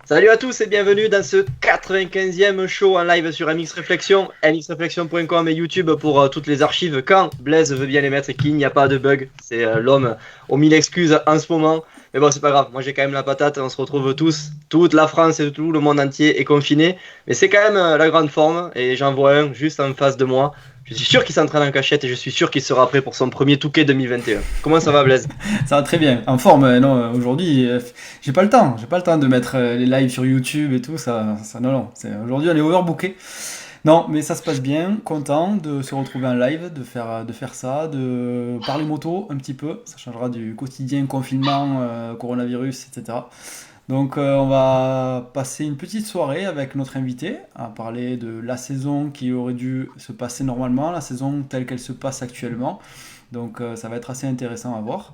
Salut à tous et bienvenue dans ce 95e show en live sur MX Réflexion, mxreflexion.com et YouTube pour toutes les archives quand Blaise veut bien les mettre et qu'il n'y a pas de bug. C'est l'homme aux mille excuses en ce moment. Mais bon, c'est pas grave, moi j'ai quand même la patate, on se retrouve tous, toute la France et tout le monde entier est confiné. Mais c'est quand même la grande forme et j'en vois un juste en face de moi. Je suis sûr qu'il s'entraîne en cachette et je suis sûr qu'il sera prêt pour son premier Touquet 2021. Comment ça va Blaise? Ça va très bien, en forme. Non, aujourd'hui, j'ai pas le temps. J'ai pas le temps de mettre les lives sur YouTube et tout. Non. Aujourd'hui, on est overbooké. Non, mais ça se passe bien. Content de se retrouver en live, de faire ça, de parler moto un petit peu. Ça changera du quotidien confinement, coronavirus, etc. Donc, on va passer une petite soirée avec notre invité à parler de la saison qui aurait dû se passer normalement, la saison telle qu'elle se passe actuellement. Donc, ça va être assez intéressant à voir.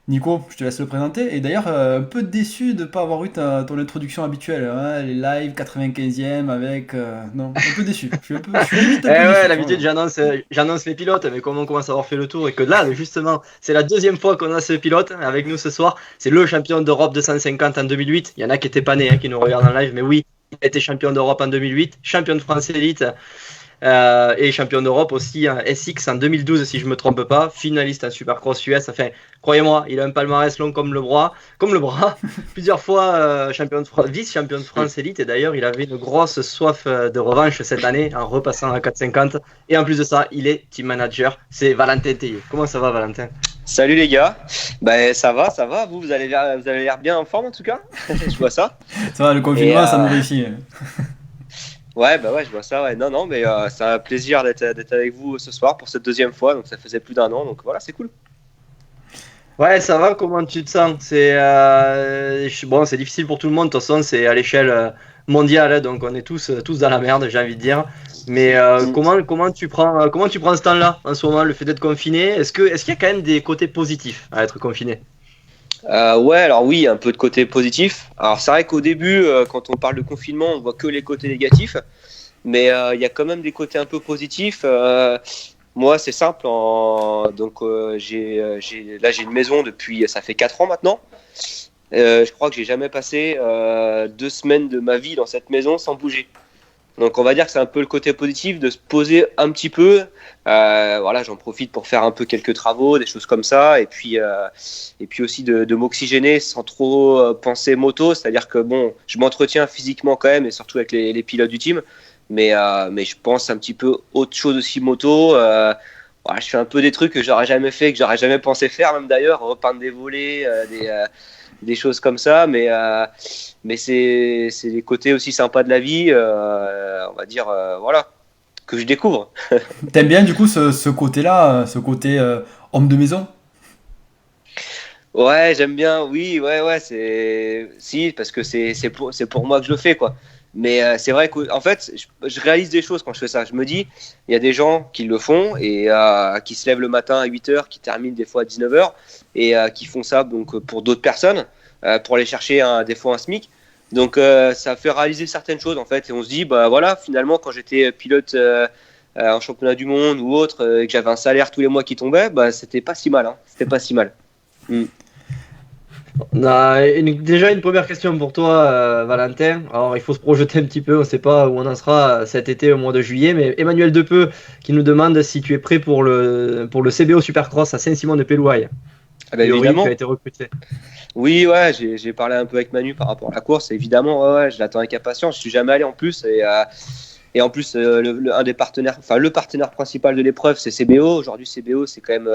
Nico, je te laisse le présenter. Et d'ailleurs, un peu déçu de ne pas avoir eu ton introduction habituelle, hein, les lives 95e avec... non, un peu déçu. Je suis limite Eh un peu ouais, déçu. d'habitude j'annonce les pilotes, mais comme on commence à avoir fait le tour et que là, justement, c'est la deuxième fois qu'on a ce pilote avec nous ce soir. C'est le champion d'Europe de 150 en 2008. Il y en a qui étaient pas nés, qui nous regardent en live, mais oui, il a été champion d'Europe en 2008, champion de France élite et champion d'Europe aussi en SX en 2012 si je me trompe pas, finaliste en Supercross US. Enfin, croyez-moi, il a un palmarès long comme le bras. Plusieurs fois vice-champion de France élite et d'ailleurs il avait une grosse soif de revanche cette année en repassant à 450 et en plus de ça, il est team manager. C'est Valentin Tellier. Comment ça va Valentin? Salut les gars, ça va, vous avez l'air bien en forme en tout cas, je vois ça. Ça va, le confinement, ça nous réussit. Ouais, je vois ça, ouais. Non, mais c'est un plaisir d'être avec vous ce soir pour cette deuxième fois, donc ça faisait plus d'un an, donc voilà, c'est cool. Ouais, ça va, comment tu te sens? Bon, c'est difficile pour tout le monde, de toute façon, c'est à l'échelle mondiale, hein, donc on est tous dans la merde, j'ai envie de dire. Mais comment tu prends ce temps-là en ce moment, le fait d'être confiné? Est-ce qu'il y a quand même des côtés positifs à être confiné? Ouais, alors oui, un peu de côté positif. Alors c'est vrai qu'au début, quand on parle de confinement, on voit que les côtés négatifs, mais il y a quand même des côtés un peu positifs. Moi, c'est simple. Donc, j'ai une maison depuis, ça fait 4 ans maintenant. Je crois que j'ai jamais passé 2 semaines de ma vie dans cette maison sans bouger. Donc, on va dire que c'est un peu le côté positif de se poser un petit peu. Voilà, j'en profite pour faire un peu quelques travaux, des choses comme ça, et puis aussi de m'oxygéner sans trop penser moto. C'est-à-dire que bon, je m'entretiens physiquement quand même, et surtout avec les pilotes du team. Mais je pense un petit peu autre chose aussi moto. Voilà, je fais un peu des trucs que j'aurais jamais fait, que j'aurais jamais pensé faire même d'ailleurs, repeindre des volets, des choses comme ça. Mais c'est les côtés aussi sympas de la vie, on va dire, voilà, que je découvre. T'aimes bien du coup ce côté-là, ce côté homme de maison? Ouais, j'aime bien, oui, ouais, si, parce que c'est pour moi que je le fais, quoi. Mais c'est vrai qu'en fait, je réalise des choses quand je fais ça. Je me dis, il y a des gens qui le font et qui se lèvent le matin à 8h, qui terminent des fois à 19h et qui font ça donc pour d'autres personnes, pour aller chercher des fois un SMIC. Donc ça fait réaliser certaines choses en fait. Et on se dit, bah voilà, finalement, quand j'étais pilote en championnat du monde ou autre, et que j'avais un salaire tous les mois qui tombait, bah c'était pas si mal, hein. C'était pas si mal. Mm. On a déjà une première question pour toi, Valentin. Alors, il faut se projeter un petit peu. On ne sait pas où on en sera cet été au mois de juillet. Mais Emmanuel Depeux qui nous demande si tu es prêt pour le CBO Supercross à Saint-Simon-de-Pélouaille. Ah bah, évidemment. Tu as été recruté. Oui, ouais, j'ai parlé un peu avec Manu par rapport à la course. Évidemment, ouais, je l'attends avec impatience. Je suis jamais allé en plus. Et en plus, un des partenaires, enfin le partenaire principal de l'épreuve, c'est CBO. Aujourd'hui, CBO, c'est quand même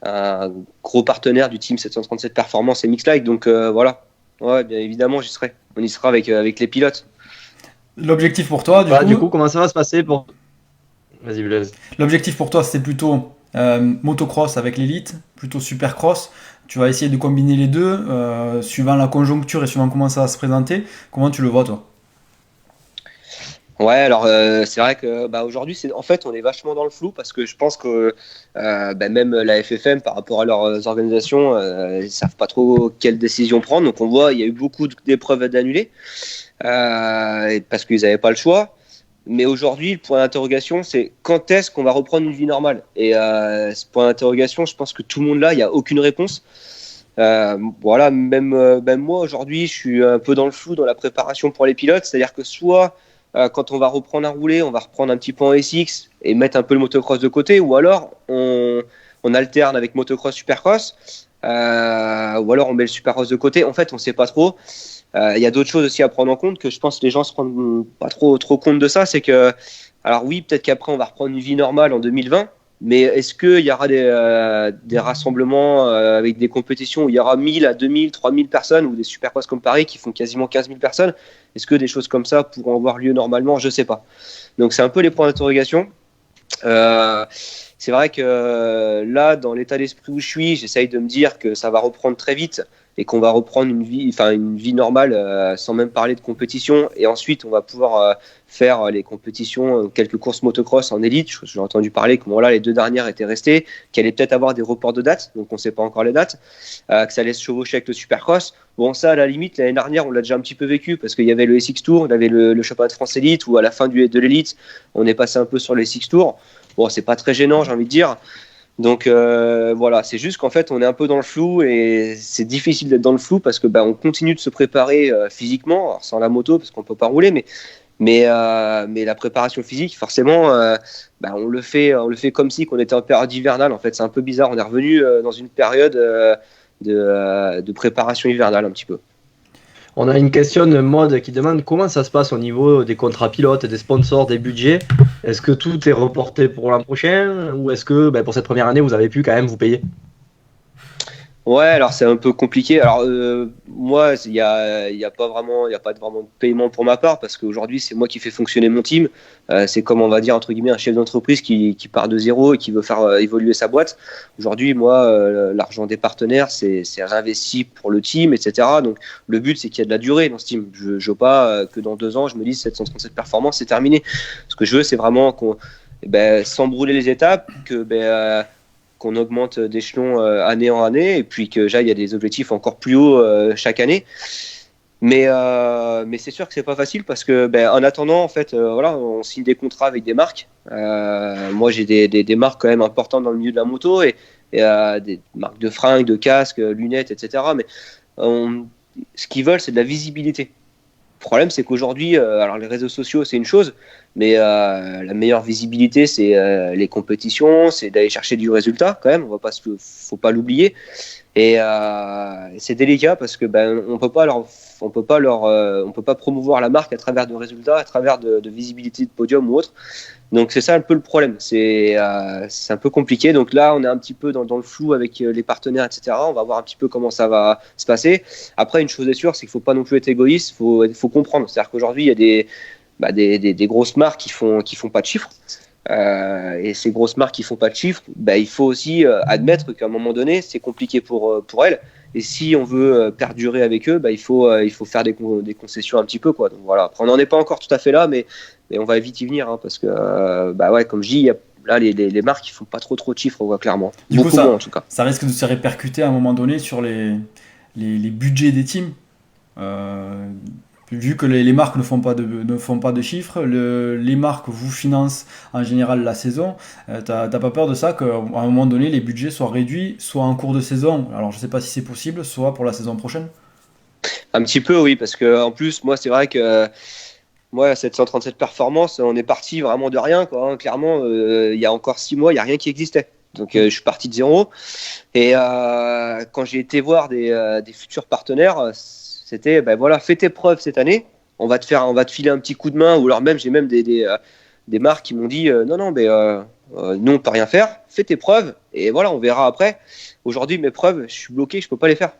un gros partenaire du team 737 Performance et Mixlike. Donc voilà, ouais, bien évidemment, j'y serai. On y sera avec les pilotes. L'objectif pour toi, Du coup, comment ça va se passer pour... Vas-y, Blaise. L'objectif pour toi, c'est plutôt motocross avec l'élite, plutôt supercross. Tu vas essayer de combiner les deux, suivant la conjoncture et suivant comment ça va se présenter. Comment tu le vois, toi? Ouais, alors c'est vrai que aujourd'hui, en fait, on est vachement dans le flou parce que je pense que même la FFM, par rapport à leurs organisations, ils savent pas trop quelle décision prendre. Donc on voit, il y a eu beaucoup d'épreuves d'annulées parce qu'ils n'avaient pas le choix. Mais aujourd'hui, le point d'interrogation, c'est quand est-ce qu'on va reprendre une vie normale? Et ce point d'interrogation, je pense que tout le monde là, il n'y a aucune réponse. Voilà, même moi aujourd'hui, je suis un peu dans le flou dans la préparation pour les pilotes, c'est-à-dire que soit quand on va reprendre à rouler, on va reprendre un petit peu en SX et mettre un peu le motocross de côté, ou alors on alterne avec motocross, supercross, ou alors on met le supercross de côté. En fait, on sait pas trop. Il y a d'autres choses aussi à prendre en compte que je pense que les gens se rendent pas trop compte de ça, c'est que, alors oui, peut-être qu'après on va reprendre une vie normale en 2020, mais est-ce qu'il y aura des rassemblements avec des compétitions où il y aura 1000 à 2000, 3000 personnes, ou des supercross comme Paris qui font quasiment 15 000 personnes? Est-ce que des choses comme ça pourront avoir lieu normalement? Je sais pas. Donc c'est un peu les points d'interrogation. C'est vrai que là, dans l'état d'esprit où je suis, j'essaye de me dire que ça va reprendre très vite et qu'on va reprendre une vie normale, sans même parler de compétition. Et ensuite, on va pouvoir faire les compétitions, quelques courses motocross en élite. J'ai entendu parler que bon, là, les 2 dernières étaient restées, qu'il allait peut-être avoir des reports de dates, donc on ne sait pas encore les dates, que ça allait se chevaucher avec le supercross. Bon, ça, à la limite, l'année dernière, on l'a déjà un petit peu vécu parce qu'il y avait le SX Tour, il y avait le championnat de France élite, où à la fin de l'élite, on est passé un peu sur le SX Tour. Bon, c'est pas très gênant, j'ai envie de dire. Donc voilà, c'est juste qu'en fait, on est un peu dans le flou et c'est difficile d'être dans le flou parce que on continue de se préparer physiquement, alors sans la moto parce qu'on peut pas rouler, mais la préparation physique, forcément, on le fait comme si qu'on était en période hivernale. En fait, c'est un peu bizarre. On est revenu dans une période de préparation hivernale un petit peu. On a une question de mode qui demande comment ça se passe au niveau des contrats pilotes, des sponsors, des budgets. Est-ce que tout est reporté pour l'an prochain ou est-ce que pour cette première année, vous avez pu quand même vous payer? Ouais, alors c'est un peu compliqué. Alors moi, il y a pas vraiment de paiement pour ma part parce qu'aujourd'hui c'est moi qui fais fonctionner mon team. C'est comme on va dire entre guillemets un chef d'entreprise qui part de zéro et qui veut faire évoluer sa boîte. Aujourd'hui, moi, l'argent des partenaires c'est réinvesti pour le team, etc. Donc le but c'est qu'il y a de la durée dans ce team. Je veux pas que dans 2 ans je me dise 737 performances c'est terminé. Ce que je veux c'est vraiment sans brûler les étapes, qu'on augmente d'échelon année en année et puis que j'aille à des objectifs encore plus hauts chaque année. Mais c'est sûr que c'est pas facile parce que en attendant, en fait, on signe des contrats avec des marques. Moi, j'ai des marques quand même importantes dans le milieu de la moto et des marques de fringues, de casques, lunettes, etc. Mais ce qu'ils veulent, c'est de la visibilité. Le problème, c'est qu'aujourd'hui, alors les réseaux sociaux, c'est une chose, mais la meilleure visibilité, c'est les compétitions, c'est d'aller chercher du résultat quand même. Faut pas l'oublier. Et c'est délicat parce que on peut pas promouvoir la marque à travers de résultats, à travers de visibilité de podium ou autre. Donc c'est ça un peu le problème. C'est un peu compliqué. Donc là, on est un petit peu dans le flou avec les partenaires, etc. On va voir un petit peu comment ça va se passer. Après, une chose est sûre, c'est qu'il faut pas non plus être égoïste. Faut comprendre. C'est-à-dire qu'aujourd'hui, il y a des grosses marques qui font pas de chiffres. Et ces grosses marques qui font pas de chiffres, il faut aussi admettre qu'à un moment donné, c'est compliqué pour elles. Et si on veut perdurer avec eux, il faut faire des concessions un petit peu, quoi. Donc voilà. Après, on n'en est pas encore tout à fait là, mais on va vite y venir, parce que comme je dis, il y a là les marques qui font pas trop de chiffres, on voit clairement. Du coup, moins, en tout cas. Ça risque de se répercuter à un moment donné sur les budgets des teams. Vu que les marques ne font pas de chiffres, les marques vous financent en général la saison, t'as pas peur de ça qu'à un moment donné les budgets soient réduits, soit en cours de saison, alors je sais pas si c'est possible, soit pour la saison prochaine? Un petit peu, oui, parce que en plus, moi, c'est vrai que moi, 737 performances, on est parti vraiment de rien, quoi, hein. Clairement, il y a encore 6 mois, il n'y a rien qui existait. Donc je suis parti de zéro. Et quand j'ai été voir des futurs partenaires, c'était fais tes preuves cette année, on va te filer un petit coup de main, ou alors j'ai même des marques qui m'ont dit non, nous on peut rien faire, fais tes preuves et voilà, on verra après. Aujourd'hui, mes preuves, je suis bloqué, je peux pas les faire.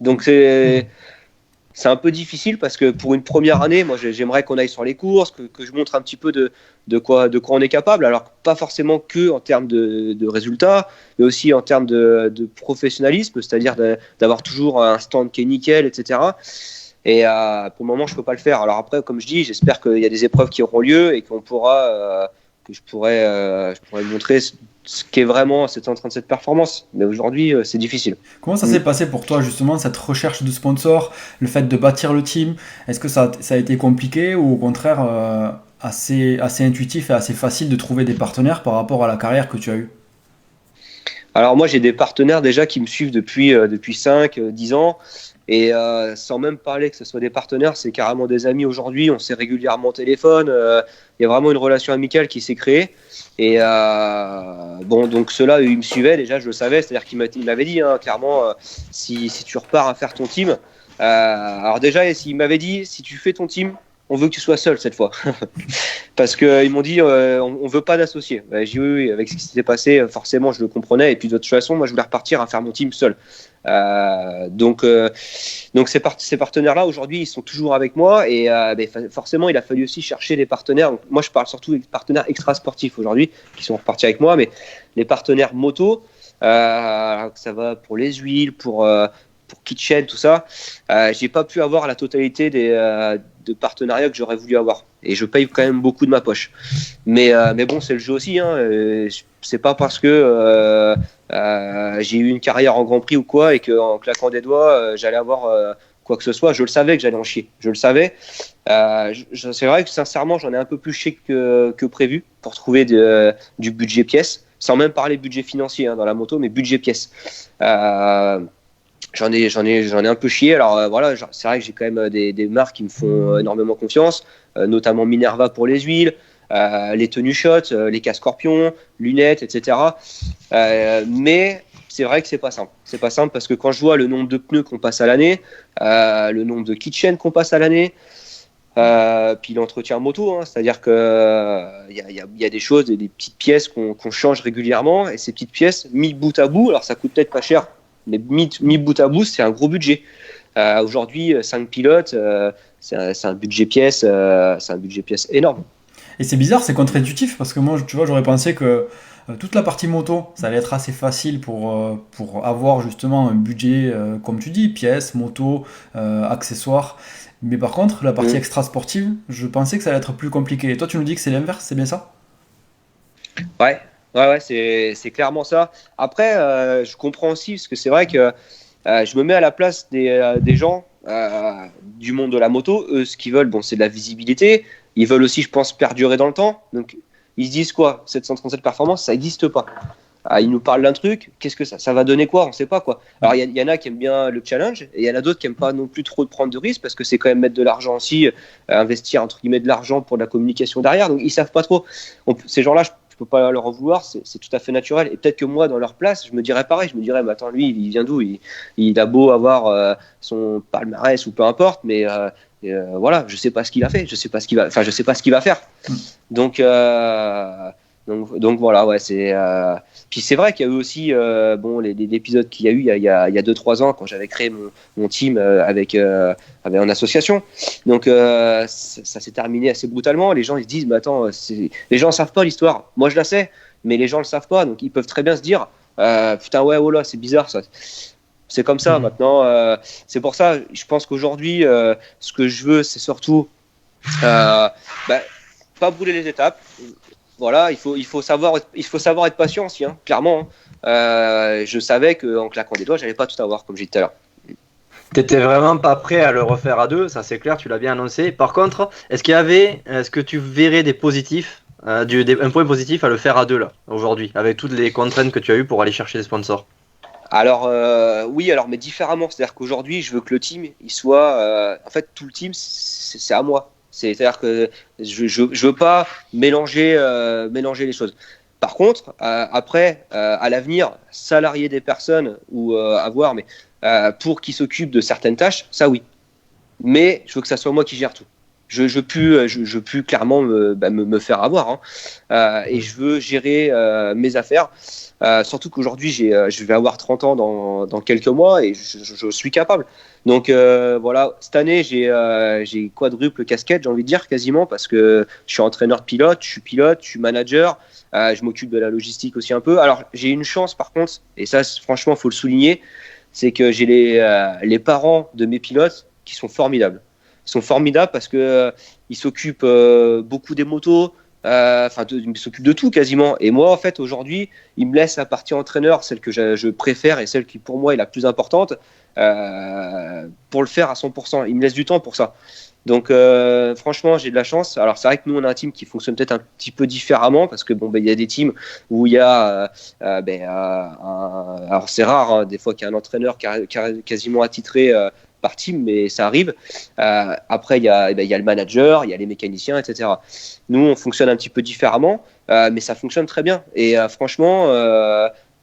Donc c'est un peu difficile parce que pour une première année, moi j'aimerais qu'on aille sur les courses, que je montre un petit peu de quoi on est capable. Alors pas forcément que en termes de résultats, mais aussi en termes de professionnalisme, c'est-à-dire d'avoir toujours un stand qui est nickel, etc. Et pour le moment, je peux pas le faire. Alors après, comme je dis, j'espère qu'il y a des épreuves qui auront lieu et qu'on pourra, que je pourrais montrer ce qu'est vraiment 737 performance. Mais aujourd'hui, c'est difficile. Comment ça s'est passé pour toi, justement, cette recherche de sponsors, le fait de bâtir le team? Est-ce que ça a été compliqué ou au contraire assez intuitif et assez facile de trouver des partenaires par rapport à la carrière que tu as eue? Alors moi j'ai des partenaires déjà qui me suivent depuis 5, 10 ans. Et sans même parler que ce soit des partenaires, c'est carrément des amis aujourd'hui. On s'est régulièrement au téléphone. Il y a vraiment une relation amicale qui s'est créée. Et bon, donc ceux-là, ils me suivaient déjà, je le savais. C'est-à-dire qu'il m'avait dit clairement, si tu repars à faire ton team. Alors déjà, il m'avait dit, si tu fais ton team, on veut que tu sois seul cette fois. Parce qu'ils m'ont dit, on veut pas d'associés. J'ai dit oui, avec ce qui s'était passé, forcément, je le comprenais. Et puis de toute façon, moi, je voulais repartir à faire mon team seul. Donc ces partenaires-là, aujourd'hui, ils sont toujours avec moi. Et forcément, il a fallu aussi chercher des partenaires. Donc, moi, je parle surtout des partenaires extra-sportifs aujourd'hui, qui sont repartis avec moi. Mais les partenaires moto, ça va pour les huiles, pour Kitchen, tout ça, j'ai pas pu avoir la totalité de partenariats que j'aurais voulu avoir. Et je paye quand même beaucoup de ma poche. Mais bon, c'est le jeu aussi. C'est pas parce que j'ai eu une carrière en Grand Prix ou quoi et qu'en claquant des doigts, j'allais avoir quoi que ce soit. Je le savais que j'allais en chier. Je le savais. C'est vrai que sincèrement, j'en ai un peu plus chier que prévu pour trouver du budget pièce. Sans même parler budget financier dans la moto, mais budget pièce. J'en ai un peu chié. Alors voilà, c'est vrai que j'ai quand même des marques qui me font énormément confiance, notamment Minerva pour les huiles, les tenues shot, les casques Scorpion, lunettes, etc. Mais c'est vrai que c'est pas simple. C'est pas simple parce que quand je vois le nombre de pneus qu'on passe à l'année, le nombre de kitchen qu'on passe à l'année, puis l'entretien moto, c'est-à-dire que y a des choses, des petites pièces qu'on change régulièrement, et ces petites pièces mis bout à bout, alors ça coûte peut-être pas cher. Mais mis bout à bout, c'est un gros budget. Aujourd'hui, 5 pilotes, c'est un budget pièce, énorme. Et c'est bizarre, c'est contre-intuitif, parce que moi, tu vois, j'aurais pensé que toute la partie moto, ça allait être assez facile pour avoir justement un budget, comme tu dis, pièces, moto, accessoires. Mais par contre, la partie extra-sportive, je pensais que ça allait être plus compliqué. Et toi, tu nous dis que c'est l'inverse, c'est bien ça ? Ouais, c'est clairement ça. Après, je comprends aussi, parce que c'est vrai que je me mets à la place des gens du monde de la moto. Eux, ce qu'ils veulent, bon, c'est de la visibilité. Ils veulent aussi, je pense, perdurer dans le temps. Donc, ils se disent quoi ? 737 performance, ça n'existe pas. Ils nous parlent d'un truc, qu'est-ce que ça va donner quoi ? On ne sait pas quoi. Alors, il y en a qui aiment bien le challenge, et il y en a d'autres qui n'aiment pas non plus trop de prendre de risques, parce que c'est quand même mettre de l'argent aussi, investir entre guillemets de l'argent pour de la communication derrière. Donc, ils ne savent pas trop. Ces gens-là, je peux pas leur en vouloir, c'est tout à fait naturel. Et peut-être que moi, dans leur place, je me dirais pareil. Je me dirais, mais attends, lui, il vient d'où ? Il a beau avoir son palmarès ou peu importe, mais voilà, je sais pas ce qu'il a fait, je sais pas ce qu'il va faire. Donc voilà, ouais, c'est. Puis c'est vrai qu'il y a eu aussi, l'épisode qu'il y a eu il y a 2-3 ans quand j'avais créé mon team avec en association. Donc ça s'est terminé assez brutalement. Les gens ils se disent, mais attends, les gens savent pas l'histoire. Moi je la sais, mais les gens le savent pas. Donc ils peuvent très bien se dire, putain ouais, oh là, c'est bizarre ça. C'est comme ça maintenant. C'est pour ça, je pense qu'aujourd'hui, ce que je veux, c'est surtout pas brûler les étapes. Voilà, il faut savoir être patient aussi, clairement. Je savais qu'en claquant des doigts, j'allais pas tout avoir, comme j'ai dit tout à l'heure. T'étais vraiment pas prêt à le refaire à deux, ça c'est clair, tu l'as bien annoncé. Par contre, est-ce que tu verrais des positifs, un point positif à le faire à deux là, aujourd'hui, avec toutes les contraintes que tu as eues pour aller chercher des sponsors ? Alors oui, mais différemment. C'est-à-dire qu'aujourd'hui, je veux que le team, il soit, en fait, tout le team, c'est à moi. C'est-à-dire que je veux pas mélanger les choses. Par contre, après, à l'avenir, salarier des personnes ou avoir, mais pour qu'ils s'occupent de certaines tâches, ça oui. Mais je veux que ça soit moi qui gère tout. Je veux plus clairement me faire avoir. Et je veux gérer mes affaires. Surtout qu'aujourd'hui, je vais avoir 30 ans dans quelques mois et je suis capable. Donc voilà, cette année, j'ai quadruple casquette, j'ai envie de dire quasiment, parce que je suis entraîneur de pilote, je suis manager, je m'occupe de la logistique aussi un peu. Alors, j'ai une chance par contre, et ça, franchement, il faut le souligner, c'est que j'ai les parents de mes pilotes qui sont formidables. Ils sont formidables parce que ils s'occupent beaucoup des motos, ils s'occupent de tout quasiment. Et moi, en fait, aujourd'hui, ils me laissent la partie entraîneur, celle que je préfère et celle qui, pour moi, est la plus importante, pour le faire à 100%. Ils me laissent du temps pour ça. Donc franchement, j'ai de la chance. Alors c'est vrai que nous on a un team qui fonctionne peut-être un petit peu différemment parce que il y a des teams où il y a alors c'est rare hein, des fois qu'il y a un entraîneur quasiment attitré par team, mais ça arrive. Après il y a le manager, il y a les mécaniciens, etc. Nous on fonctionne un petit peu différemment, mais ça fonctionne très bien. Et franchement.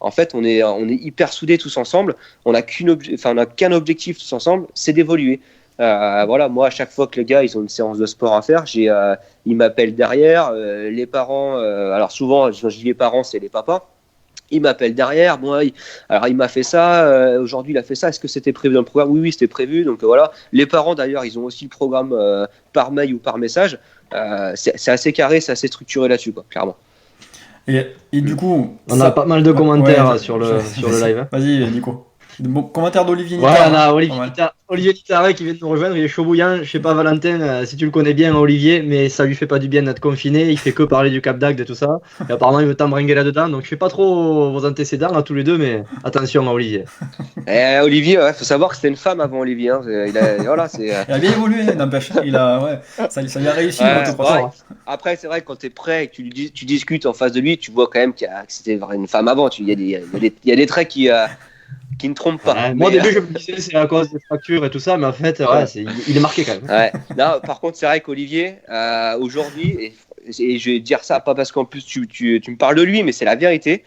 En fait, on est hyper soudés tous ensemble. On n'a qu'un objectif tous ensemble, c'est d'évoluer. Voilà, moi, à chaque fois que les gars ils ont une séance de sport à faire, ils m'appellent derrière. Les parents, alors souvent, quand je dis les parents, c'est les papas. Ils m'appellent derrière. Alors il m'a fait ça. Aujourd'hui, il a fait ça. Est-ce que c'était prévu dans le programme ? Oui, c'était prévu. Donc voilà. Les parents, d'ailleurs, ils ont aussi le programme par mail ou par message. C'est assez carré, c'est assez structuré là-dessus, quoi, clairement. Et du coup, on a pas mal de commentaires ouais, sur le live. Hein. Vas-y, Nico. Bon, commentaire d'Olivier Ouais, Nittard. on a Olivier Nittard qui vient de nous rejoindre. Il est chaud bouillant. Je sais pas, Valentin, si tu le connais bien, Olivier, mais ça lui fait pas du bien d'être confiné. Il fait que parler du Cap d'Agde et tout ça. Et apparemment, il veut t'embringuer là-dedans. Donc, je sais pas trop vos antécédents là, tous les deux, mais attention à Olivier. Olivier, faut savoir que c'était une femme avant Olivier. Hein. Il a bien évolué, n'empêche. Ça lui a réussi. Après, c'est vrai que quand tu es prêt et que tu discutes en face de lui, tu vois quand même que c'était une femme avant. Il y a des traits qui ne trompent pas. Moi, au début, je me disais c'est à cause des fractures et tout ça, mais en fait, il est marqué quand même. Ouais. Non, par contre, c'est vrai qu'Olivier, aujourd'hui, et je vais dire ça pas parce qu'en plus tu me parles de lui, mais c'est la vérité.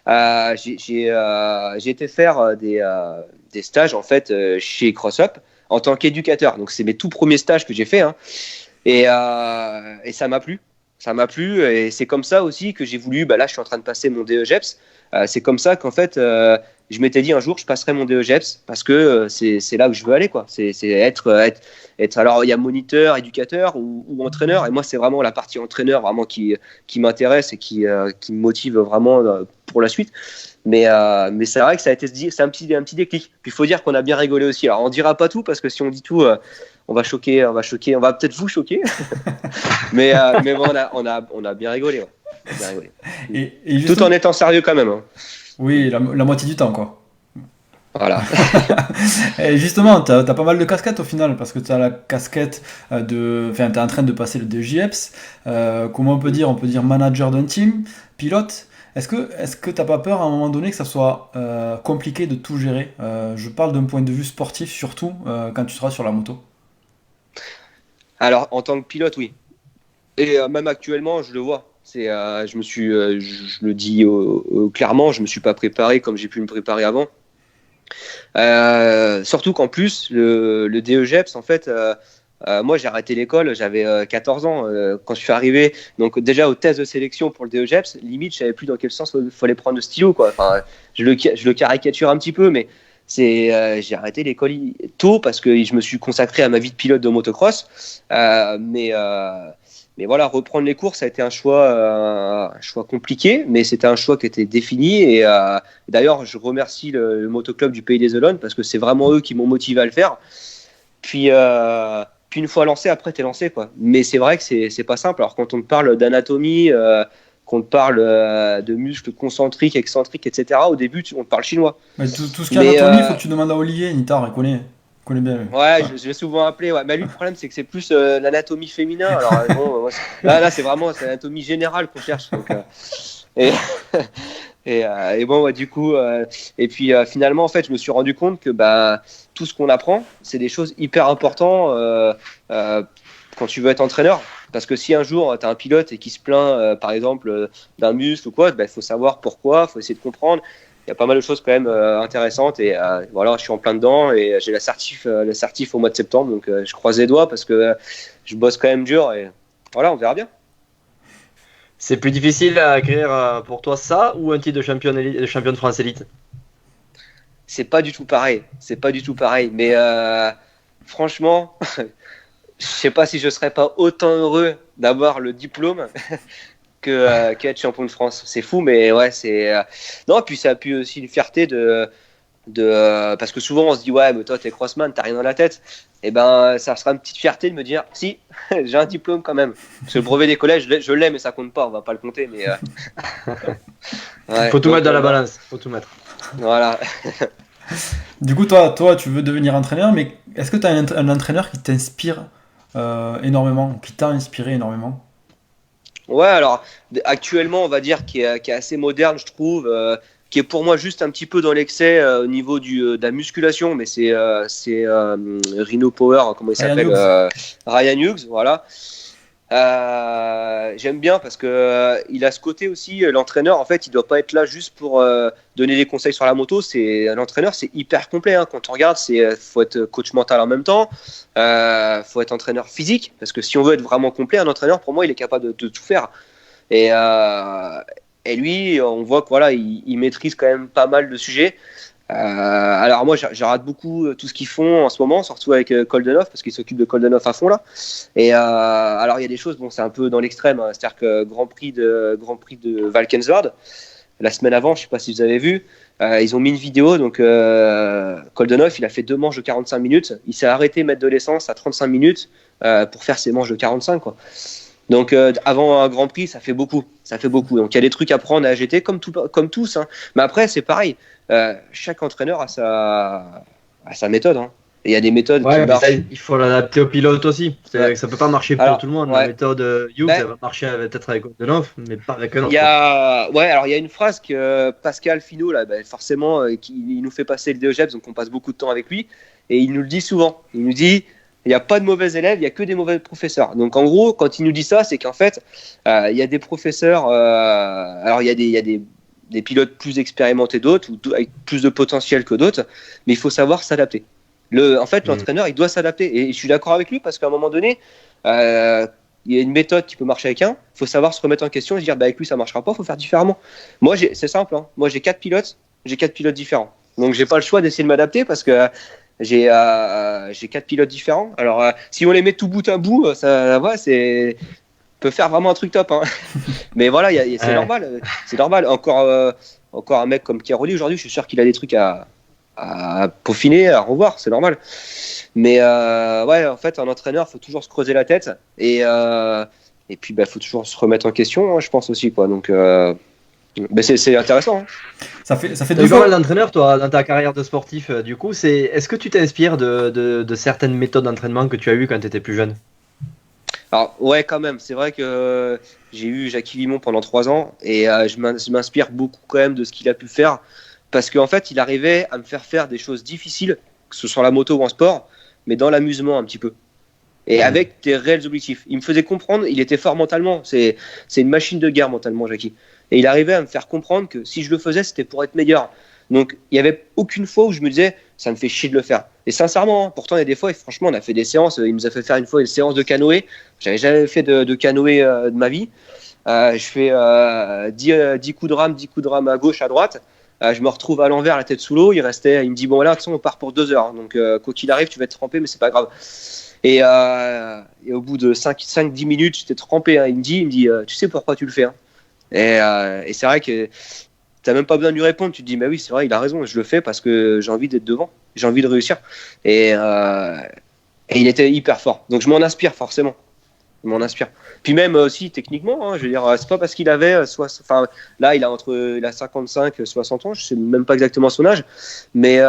J'ai été faire des stages en fait chez CrossUp en tant qu'éducateur. Donc c'est mes tout premiers stages que j'ai fait, hein. Et ça m'a plu. Ça m'a plu et c'est comme ça aussi que j'ai voulu. Là, je suis en train de passer mon DEGEPS. C'est comme ça qu'en fait, je m'étais dit un jour, je passerai mon DEGEPS parce que c'est là où je veux aller, quoi. C'est être. Alors, il y a moniteur, éducateur ou entraîneur. Et moi, c'est vraiment la partie entraîneur vraiment qui m'intéresse et qui me motive vraiment pour la suite. Mais c'est vrai que ça a été c'est un petit déclic. Puis il faut dire qu'on a bien rigolé aussi. Alors, on dira pas tout parce que si on dit tout. On va peut-être vous choquer, mais bon, on a bien rigolé, ouais. Bien rigolé. Et tout en étant sérieux quand même. Hein. Oui, la moitié du temps, quoi. Voilà. Et justement, t'as pas mal de casquettes au final, parce que t'as la casquette t'es en train de passer le DGEPS. Comment on peut dire manager d'un team, pilote. Est-ce que t'as pas peur à un moment donné que ça soit compliqué de tout gérer ? Je parle d'un point de vue sportif, surtout quand tu seras sur la moto. Alors, en tant que pilote, oui. Et même actuellement, je le vois. Je le dis clairement, je me suis pas préparé comme j'ai pu me préparer avant. Surtout qu'en plus, le DEGEPS, en fait, moi j'ai arrêté l'école, j'avais 14 ans quand je suis arrivé. Donc déjà au test de sélection pour le DEGEPS, limite, je savais plus dans quel sens il fallait prendre le stylo, quoi. Enfin, je le caricature un petit peu, mais j'ai arrêté l'école tôt parce que je me suis consacré à ma vie de pilote de motocross. Mais voilà, reprendre les courses, ça a été un choix compliqué, mais c'était un choix qui était défini. Et d'ailleurs, je remercie le motoclub du Pays des Olonnes parce que c'est vraiment eux qui m'ont motivé à le faire. Puis une fois lancé, après t'es lancé, quoi. Mais c'est vrai que c'est pas simple. Alors quand on te parle d'anatomie, qu'on te parle de muscles concentriques, excentriques, etc. Au début, on te parle chinois. Mais tout ce qui est anatomie, il faut que tu demandes à Olivier Nittard, il connaît bien. Ouais, je l'ai souvent appelé. Ouais. Mais lui, le problème, c'est que c'est plus l'anatomie féminin. Alors bon, là, c'est vraiment l'anatomie générale qu'on cherche. Donc, et bon, ouais, du coup, et puis finalement, en fait, je me suis rendu compte que tout ce qu'on apprend, c'est des choses hyper importantes quand tu veux être entraîneur. Parce que si un jour tu as un pilote et qui se plaint, par exemple, d'un muscle ou quoi, il faut savoir pourquoi, il faut essayer de comprendre. Il y a pas mal de choses quand même intéressantes et voilà, je suis en plein dedans et j'ai la certif au mois de septembre, donc je croise les doigts parce que je bosse quand même dur et voilà, on verra bien. C'est plus difficile à acquérir pour toi ça ou un titre de champion de France élite ? C'est pas du tout pareil, mais franchement, je sais pas si je serais pas autant heureux d'avoir le diplôme qu'être champion de France. C'est fou, mais ouais, non, puis ça appuie aussi une fierté parce que souvent on se dit ouais, mais toi t'es crossman, t'as rien dans la tête. Et ça sera une petite fierté de me dire si j'ai un diplôme quand même. Parce que le brevet des collèges, je l'ai, mais ça compte pas, on va pas le compter. Mais ouais, faut tout mettre dans la balance, faut tout mettre. Voilà. Du coup, toi, tu veux devenir entraîneur, mais est-ce que tu as un entraîneur qui t'inspire énormément, qui t'a inspiré énormément? Ouais, alors actuellement, on va dire qui est assez moderne, je trouve, qui est pour moi juste un petit peu dans l'excès au niveau de la musculation, mais c'est Rhino Power, comment il Ryan s'appelle, Hughes. Ryan Hughes, voilà. J'aime bien parce que il a ce côté aussi, l'entraîneur, en fait, il doit pas être là juste pour donner des conseils sur la moto. C'est un entraîneur, c'est hyper complet. Hein. Quand on regarde, faut être coach mental en même temps, faut être entraîneur physique parce que si on veut être vraiment complet, un entraîneur, pour moi, il est capable de tout faire. Et, euh, et lui, on voit que voilà, il maîtrise quand même pas mal de sujets. Alors moi, je rate beaucoup tout ce qu'ils font en ce moment, surtout avec Koldenov, parce qu'ils s'occupent de Koldenov à fond là. Et alors il y a des choses, bon, c'est un peu dans l'extrême, hein, c'est-à-dire que Grand Prix de Valkenswaard, la semaine avant, je sais pas si vous avez vu, ils ont mis une vidéo, donc Koldenov, il a fait 2 manches de 45 minutes, il s'est arrêté mettre de l'essence à 35 minutes pour faire ses manches de 45 quoi. Donc avant un Grand Prix, ça fait beaucoup. Donc il y a des trucs à prendre à AGT comme tous. Hein. Mais après, c'est pareil. Chaque entraîneur a sa méthode. Hein. Et il y a des méthodes qui Ouais, mais ça, marchent. il faut l'adapter au pilote aussi. Ouais. Ça peut pas marcher pour Alors, tout le monde. La ouais. méthode Hughes, Ben, elle va marcher peut-être avec Goldenov, mais pas avec un il autre. y Quoi. a, ouais, alors il y a une phrase que Pascal Finot, là, ben, forcément, il nous fait passer le DEGEPS, donc on passe beaucoup de temps avec lui. Et il nous le dit souvent. Il nous dit, il n'y a pas de mauvais élèves, il n'y a que des mauvais professeurs. Donc en gros, quand il nous dit ça, c'est qu'en fait, il y a des professeurs, alors il y a des pilotes plus expérimentés d'autres, ou avec plus de potentiel que d'autres, mais il faut savoir s'adapter. En fait, l'entraîneur, il doit s'adapter. Et je suis d'accord avec lui parce qu'à un moment donné, il y a une méthode qui peut marcher avec un. Il faut savoir se remettre en question et se dire, bah, avec lui, ça ne marchera pas, il faut faire différemment. Moi, c'est simple. Hein. Moi, j'ai 4 pilotes différents. Donc, j'ai pas le choix d'essayer de m'adapter parce que j'ai 4 pilotes différents. Alors, si on les met tout bout à bout, ça peut faire vraiment un truc top. Hein. Mais voilà, c'est normal. C'est normal. Encore un mec comme Chiaroli aujourd'hui, je suis sûr qu'il a des trucs à peaufiner, à revoir, c'est normal. Mais ouais, en fait, un entraîneur, faut toujours se creuser la tête et puis faut toujours se remettre en question, hein, je pense aussi quoi. Donc c'est intéressant. Hein. Ça fait Tu as deux eu pas mal fois. d'entraîneurs, toi, dans ta carrière de sportif. Du coup, est-ce que tu t'inspires de certaines méthodes d'entraînement que tu as eues quand tu étais plus jeune? Alors ouais, quand même, c'est vrai que j'ai eu Jackie Vimon pendant 3 ans et je m'inspire beaucoup quand même de ce qu'il a pu faire parce qu'en fait, il arrivait à me faire des choses difficiles, que ce soit sur la moto ou en sport, mais dans l'amusement un petit peu. Et avec des réels objectifs. Il me faisait comprendre, il était fort mentalement. C'est une machine de guerre mentalement, Jackie. Et il arrivait à me faire comprendre que si je le faisais, c'était pour être meilleur. Donc, il n'y avait aucune fois où je me disais, ça me fait chier de le faire. Et sincèrement, hein, pourtant, il y a des fois, et franchement, on a fait des séances. Il nous a fait faire une fois une séance de canoë. J'avais jamais fait de canoë de ma vie. Je fais 10 coups de rame, 10 coups de rame à gauche, à droite. Je me retrouve à l'envers, la tête sous l'eau. Il me dit, bon, là, de toute façon, on part pour 2 heures. Donc, quoi qu'il arrive, tu vas être trempé, mais c'est pas grave. Et au bout de 5-10 minutes, j'étais trempé. Hein. Il me dit tu sais pourquoi tu le fais hein. Et c'est vrai que tu n'as même pas besoin de lui répondre. Tu te dis, mais oui, c'est vrai, il a raison. Je le fais parce que j'ai envie d'être devant. J'ai envie de réussir. Et il était hyper fort. Donc je m'en inspire forcément. Je m'en inspire. Puis même aussi techniquement, hein, je veux dire, c'est pas parce qu'il avait, là, il a 55, 60 ans. Je sais même pas exactement son âge. Mais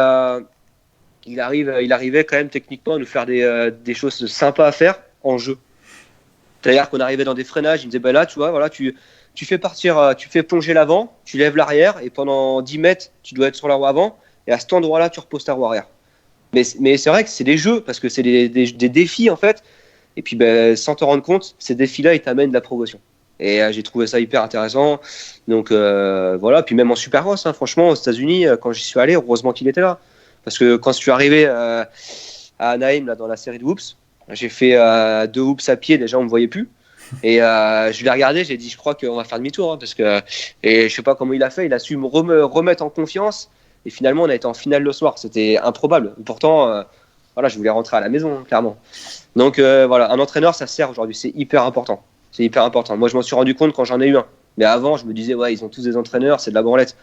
il arrivait quand même techniquement à nous faire des choses sympas à faire en jeu. C'est-à-dire qu'on arrivait dans des freinages, il me disait, bah là, tu vois, voilà, tu fais plonger l'avant, tu lèves l'arrière, et pendant 10 mètres, tu dois être sur la roue avant, et à cet endroit-là, tu reposes ta roue arrière. Mais c'est vrai que c'est des jeux, parce que c'est des défis, en fait, et puis sans te rendre compte, ces défis-là, ils t'amènent de la progression. Et j'ai trouvé ça hyper intéressant. Donc voilà, puis même en Supercross, hein, franchement, aux États-Unis, quand j'y suis allé, heureusement qu'il était là. Parce que quand je suis arrivé à Anaheim, là, dans la série de Whoops, j'ai fait 2 Whoops à pied, déjà on me voyait plus. Et je l'ai regardé, j'ai dit je crois qu'on va faire demi-tour. Hein, et je sais pas comment il a fait, il a su me remettre en confiance. Et finalement, on a été en finale le soir. C'était improbable. Pourtant, voilà, je voulais rentrer à la maison, hein, clairement. Donc voilà, un entraîneur, ça sert aujourd'hui. C'est hyper important. C'est hyper important. Moi, je m'en suis rendu compte quand j'en ai eu un. Mais avant, je me disais, ouais, ils ont tous des entraîneurs, c'est de la branlette.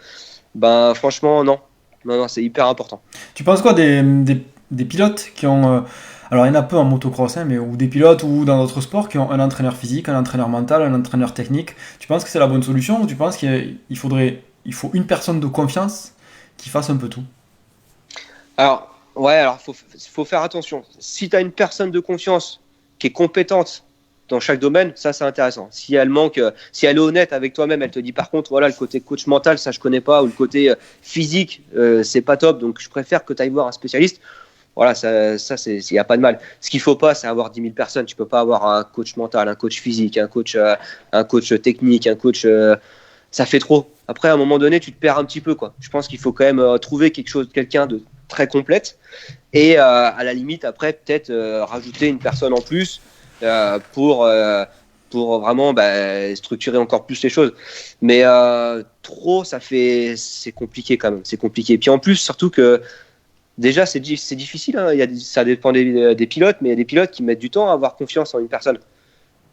Ben, franchement, non. Non, c'est hyper important. Tu penses quoi des pilotes qui ont. Alors, il y en a peu en motocross, hein, mais ou des pilotes ou dans d'autres sports qui ont un entraîneur physique, un entraîneur mental, un entraîneur technique. Tu penses que c'est la bonne solution ou tu penses qu'il faut une personne de confiance qui fasse un peu tout? Alors, ouais, alors faut faire attention. Si tu as une personne de confiance qui est compétente dans chaque domaine, ça c'est intéressant. Si elle est honnête avec toi-même, elle te dit par contre, voilà, le côté coach mental, ça je connais pas, ou le côté physique, c'est pas top, donc je préfère que tu ailles voir un spécialiste. Voilà, ça c'est, il y a pas de mal. Ce qu'il faut pas, c'est avoir 10 000 personnes. Tu peux pas avoir un coach mental, un coach physique, un coach technique, un coach. Ça fait trop. Après, à un moment donné, tu te perds un petit peu, quoi. Je pense qu'il faut quand même trouver quelqu'un de très complète, et à la limite, après, peut-être rajouter une personne en plus pour vraiment structurer encore plus les choses. Mais trop, c'est compliqué quand même. C'est compliqué. Puis en plus, surtout que déjà, c'est difficile. Hein. Ça dépend des pilotes, mais il y a des pilotes qui mettent du temps à avoir confiance en une personne.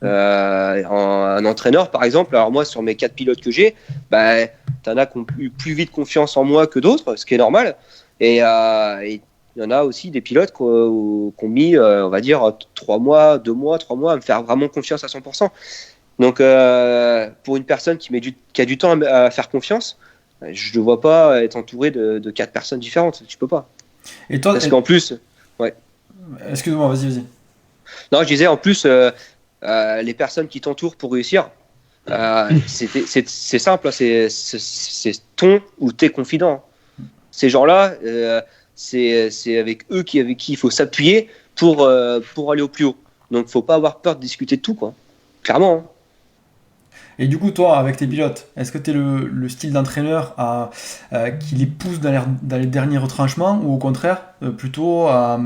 Un entraîneur, par exemple, alors moi, sur mes 4 pilotes que j'ai, t'en as qui ont eu plus vite confiance en moi que d'autres, ce qui est normal. Et il y en a aussi des pilotes qui ont mis, on va dire, 3 mois, 2 mois, 3 mois à me faire vraiment confiance à 100%. Donc, pour une personne qui a du temps à faire confiance, je ne vois pas être entouré de 4 personnes différentes. Tu peux pas. Et toi, parce qu'en plus, ouais. Excuse-moi, vas-y. Non, je disais en plus, les personnes qui t'entourent pour réussir, c'est simple, c'est ton ou tes confidents. Ces gens-là, c'est avec eux avec qui il faut s'appuyer pour aller au plus haut. Donc, faut pas avoir peur de discuter de tout, quoi. Clairement. Hein. Et du coup, toi, avec tes pilotes, est-ce que tu es le style d'entraîneur qui les pousse dans les derniers retranchements, ou au contraire, plutôt à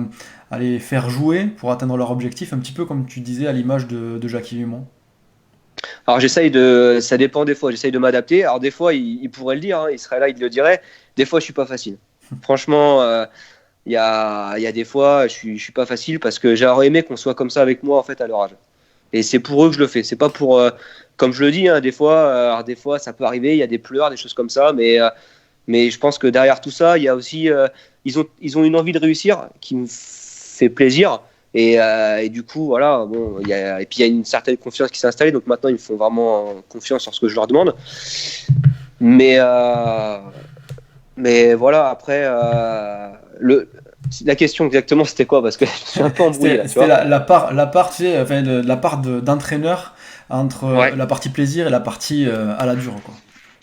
les faire jouer pour atteindre leur objectif, un petit peu comme tu disais à l'image de Jackie Vimont? Alors, ça dépend des fois, j'essaye de m'adapter. Alors, des fois, il pourrait le dire, hein, il serait là, il le dirait. Des fois, je suis pas facile. Franchement, il y a des fois, je suis pas facile, parce que j'aurais aimé qu'on soit comme ça avec moi, en fait, à leur âge. Et c'est pour eux que je le fais. C'est pas pour, comme je le dis, hein, des fois, ça peut arriver, il y a des pleurs, des choses comme ça, mais je pense que derrière tout ça, il y a aussi, ils ont une envie de réussir qui me fait plaisir. Et du coup, voilà, bon, et puis il y a une certaine confiance qui s'est installée, donc maintenant ils me font vraiment confiance sur ce que je leur demande. Mais voilà, après, la question exactement c'était quoi? Parce que je suis un peu embrouillé là. C'était la part, tu sais, enfin, la part d'entraîneur entre la partie plaisir et la partie à la dure, quoi.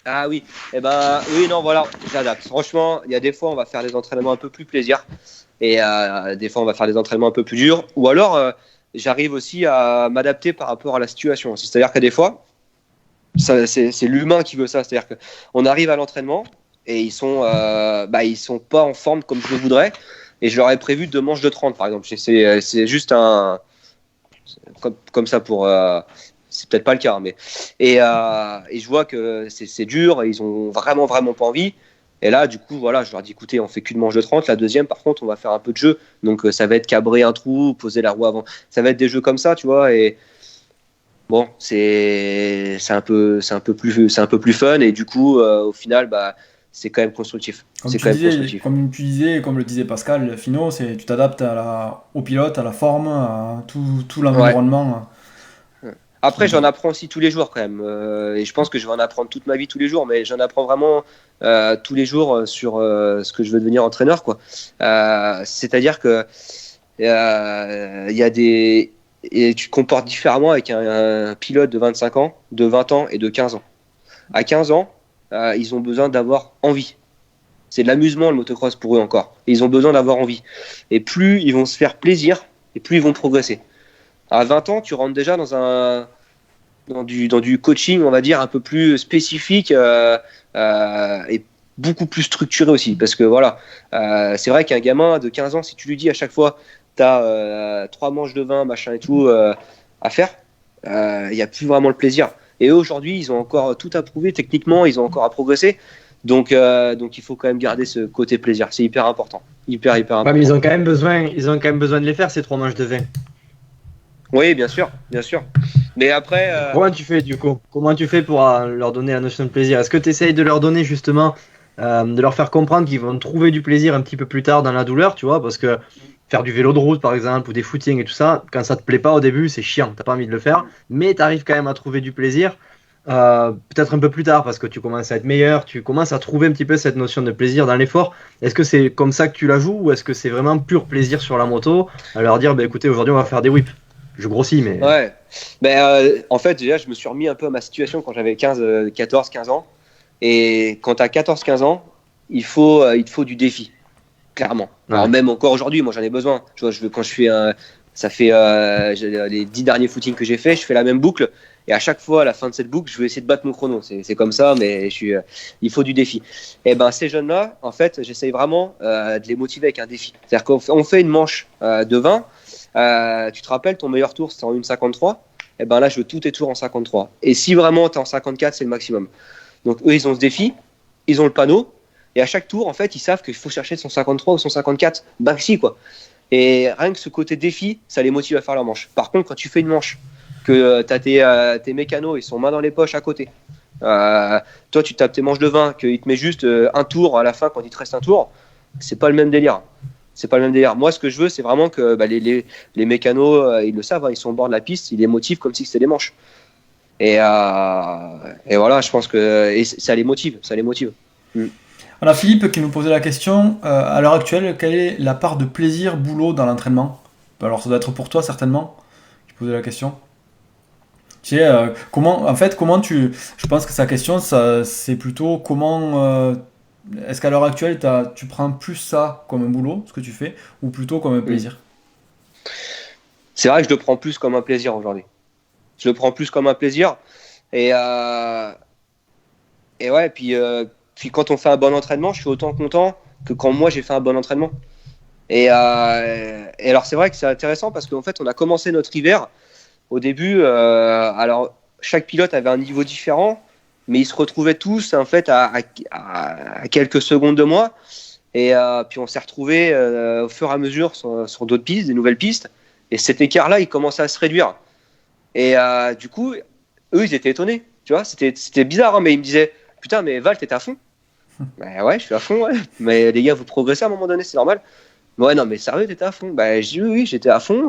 Ah oui, oui, non, voilà, j'adapte. Franchement, il y a des fois on va faire des entraînements un peu plus plaisir, et des fois on va faire des entraînements un peu plus durs, ou alors j'arrive aussi à m'adapter par rapport à la situation. C'est-à-dire que des fois, c'est l'humain qui veut ça. C'est-à-dire qu'on arrive à l'entraînement et ils sont pas en forme comme je le voudrais, et je leur ai prévu 2 manches de 30 par exemple. C'est juste comme ça pour... c'est peut-être pas le cas, mais et je vois que c'est dur, et ils ont vraiment pas envie. Et là, du coup, voilà, je leur dis écoutez, on fait qu'une manche de 30. La deuxième, par contre, on va faire un peu de jeu. Donc, ça va être cabrer un trou, poser la roue avant. Ça va être des jeux comme ça, tu vois. Et bon, c'est un peu plus fun. Et du coup, au final, c'est quand même constructif. Comme tu disais, comme le disait Pascal Finot, tu t'adaptes au pilote, à la forme, à tout l'environnement. Ouais. Après, j'en apprends aussi tous les jours quand même, et je pense que je vais en apprendre toute ma vie tous les jours, mais j'en apprends vraiment tous les jours sur ce que je veux devenir entraîneur, quoi. C'est-à-dire que il y a et tu te comportes différemment avec un pilote de 25 ans, de 20 ans et de 15 ans. À 15 ans, ils ont besoin d'avoir envie. C'est de l'amusement, le motocross, pour eux encore. Et ils ont besoin d'avoir envie. Et plus ils vont se faire plaisir, et plus ils vont progresser. À 20 ans, tu rentres déjà dans du coaching, on va dire, un peu plus spécifique, et beaucoup plus structuré aussi. Parce que voilà, c'est vrai qu'un gamin de 15 ans, si tu lui dis à chaque fois, tu as 3 manches de vin, machin et tout, à faire, il n'y a plus vraiment le plaisir. Et eux, aujourd'hui, ils ont encore tout à prouver. Techniquement, ils ont encore à progresser. Donc il faut quand même garder ce côté plaisir. C'est hyper important. Hyper important. Ouais, mais ils ont quand même besoin de les faire, ces 3 manches de vin. Oui, bien sûr. Mais après... Comment tu fais du coup? Comment tu fais pour leur donner la notion de plaisir? Est-ce que tu essayes de leur donner justement, de leur faire comprendre qu'ils vont trouver du plaisir un petit peu plus tard dans la douleur, tu vois? Parce que faire du vélo de route par exemple, ou des footings et tout ça, quand ça te plaît pas au début, c'est chiant, t'as pas envie de le faire, mais tu arrives quand même à trouver du plaisir, peut-être un peu plus tard, parce que tu commences à être meilleur, tu commences à trouver un petit peu cette notion de plaisir dans l'effort. Est-ce que c'est comme ça que tu la joues, ou est-ce que c'est vraiment pur plaisir sur la moto, à leur dire, écoutez, aujourd'hui on va faire des whips? Je grossis, mais. Ouais. En fait, déjà, je me suis remis un peu à ma situation quand j'avais 14, 15 ans. Et quand tu as 14, 15 ans, il te faut du défi, clairement. Ouais. Alors, même encore aujourd'hui, moi, j'en ai besoin. Tu vois, quand je fais ça fait les 10 derniers footings que j'ai fait, je fais la même boucle. Et à chaque fois, à la fin de cette boucle, je vais essayer de battre mon chrono. C'est comme ça, mais il faut du défi. Et ben, ces jeunes-là, en fait, j'essaye vraiment de les motiver avec un défi. C'est-à-dire qu'on fait une manche de 20. Tu te rappelles, ton meilleur tour, c'était en 1,53. Et ben là, je veux tous tes tours en 53. Et si vraiment tu es en 54, c'est le maximum. Donc, eux, ils ont ce défi. Ils ont le panneau. Et à chaque tour, en fait, ils savent qu'il faut chercher son 53 ou son 54 maxi, quoi. Et rien que ce côté défi, ça les motive à faire leur manche. Par contre, quand tu fais une manche, que tu as tes mécanos, ils sont main dans les poches à côté. Toi, tu tapes tes manches de 20, qu'ils te met juste un tour à la fin quand il te reste un tour, c'est pas le même délire. C'est pas le même délire. Moi, ce que je veux, c'est vraiment que les mécanos, ils le savent, hein, ils sont au bord de la piste, ils les motivent comme si c'était des manches. Et voilà, je pense que ça les motive. On a Philippe qui nous posait la question, à l'heure actuelle, quelle est la part de plaisir, boulot dans l'entraînement? Alors ça doit être pour toi certainement, qui posait la question. Tu sais, je pense que sa question, c'est plutôt comment, est-ce qu'à l'heure actuelle, tu prends plus ça comme un boulot, ce que tu fais, ou plutôt comme un plaisir? C'est vrai que je le prends plus comme un plaisir aujourd'hui. Je le prends plus comme un plaisir. Et ouais, puis quand on fait un bon entraînement, je suis autant content que quand moi j'ai fait un bon entraînement. Et alors c'est vrai que c'est intéressant parce qu'en fait on a commencé notre hiver. Au début, alors chaque pilote avait un niveau différent, mais ils se retrouvaient tous en fait à quelques secondes de moi. Et puis on s'est retrouvés au fur et à mesure sur d'autres pistes, des nouvelles pistes. Et cet écart-là, il commençait à se réduire. Et du coup, eux, ils étaient étonnés. Tu vois, c'était bizarre, hein, mais ils me disaient putain, mais Val, t'es à fond? Bah ouais, je suis à fond, ouais. Mais les gars, vous progressez à un moment donné, c'est normal. Ouais, non, mais sérieux, t'étais à fond? Bah, je dis oui, j'étais à fond.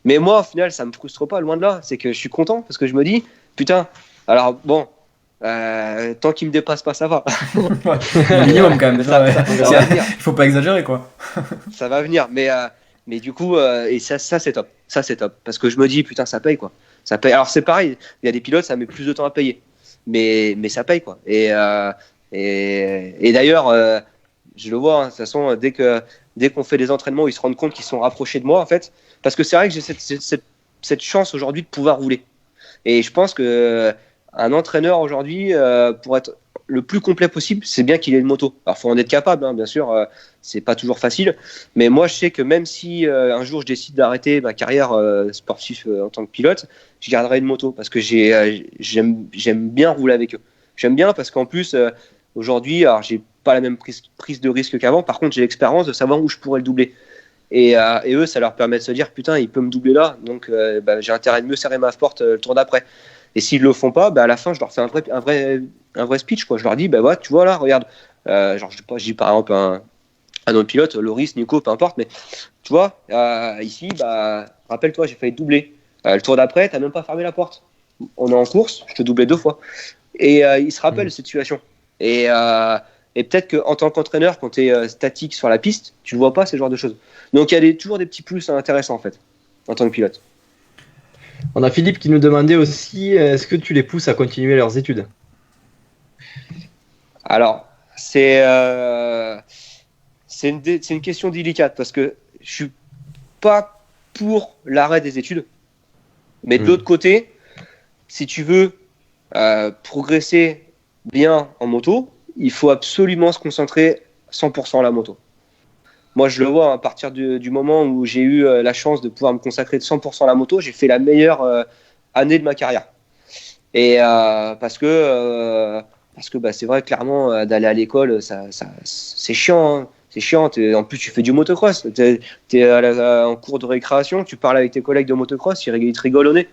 Mais moi, au final, ça me frustre pas, loin de là. C'est que je suis content parce que je me dis, putain, alors bon, tant qu'il me dépasse pas, ça va. Un minimum quand même. Ça va venir. Il faut pas exagérer, quoi. Ça va venir. Mais du coup, et ça c'est top. Ça, c'est top. Parce que je me dis, putain, ça paye, quoi. Ça paye. Alors, c'est pareil, il y a des pilotes, ça met plus de temps à payer. Mais ça paye, quoi. Et d'ailleurs, je le vois, hein, de toute façon, dès qu'on fait des entraînements, ils se rendent compte qu'ils sont rapprochés de moi, en fait. Parce que c'est vrai que j'ai cette chance aujourd'hui de pouvoir rouler. Et je pense que un entraîneur aujourd'hui, pour être le plus complet possible, c'est bien qu'il ait une moto. Alors, il faut en être capable, hein, bien sûr, c'est pas toujours facile. Mais moi, je sais que même si un jour je décide d'arrêter ma carrière sportive en tant que pilote, je garderai une moto parce que j'aime bien rouler avec eux. J'aime bien parce qu'en plus, aujourd'hui, alors j'ai pas la même prise de risque qu'avant. Par contre, j'ai l'expérience de savoir où je pourrais le doubler. Et eux, ça leur permet de se dire putain, il peut me doubler là, donc j'ai intérêt de mieux serrer ma porte le tour d'après. Et s'ils le font pas, à la fin, je leur fais un vrai speech, quoi. Je leur dis ouais, tu vois là, regarde, genre je dis par exemple un autre pilote, Loris, Nico, peu importe, mais tu vois, ici, rappelle-toi, j'ai failli te doubler. Le tour d'après, t'as même pas fermé la porte. On est en course, je te doublais 2 fois. Et il se rappelle cette situation. Et peut-être qu'en tant qu'entraîneur, quand tu es statique sur la piste, tu ne vois pas ce genre de choses. Donc il y a toujours des petits plus intéressants en fait, en tant que pilote. On a Philippe qui nous demandait aussi, est-ce que tu les pousses à continuer leurs études? Alors, c'est une question délicate parce que je ne suis pas pour l'arrêt des études. Mais de l'autre côté, si tu veux progresser bien en moto, il faut absolument se concentrer 100% à la moto. Moi, je le vois à partir du moment où j'ai eu la chance de pouvoir me consacrer de 100% à la moto, j'ai fait la meilleure année de ma carrière. Et parce que c'est vrai, clairement, d'aller à l'école, c'est chiant. Hein. C'est chiant. En plus, tu fais du motocross. T'es en cours de récréation, tu parles avec tes collègues de motocross, ils te rigolent au nez.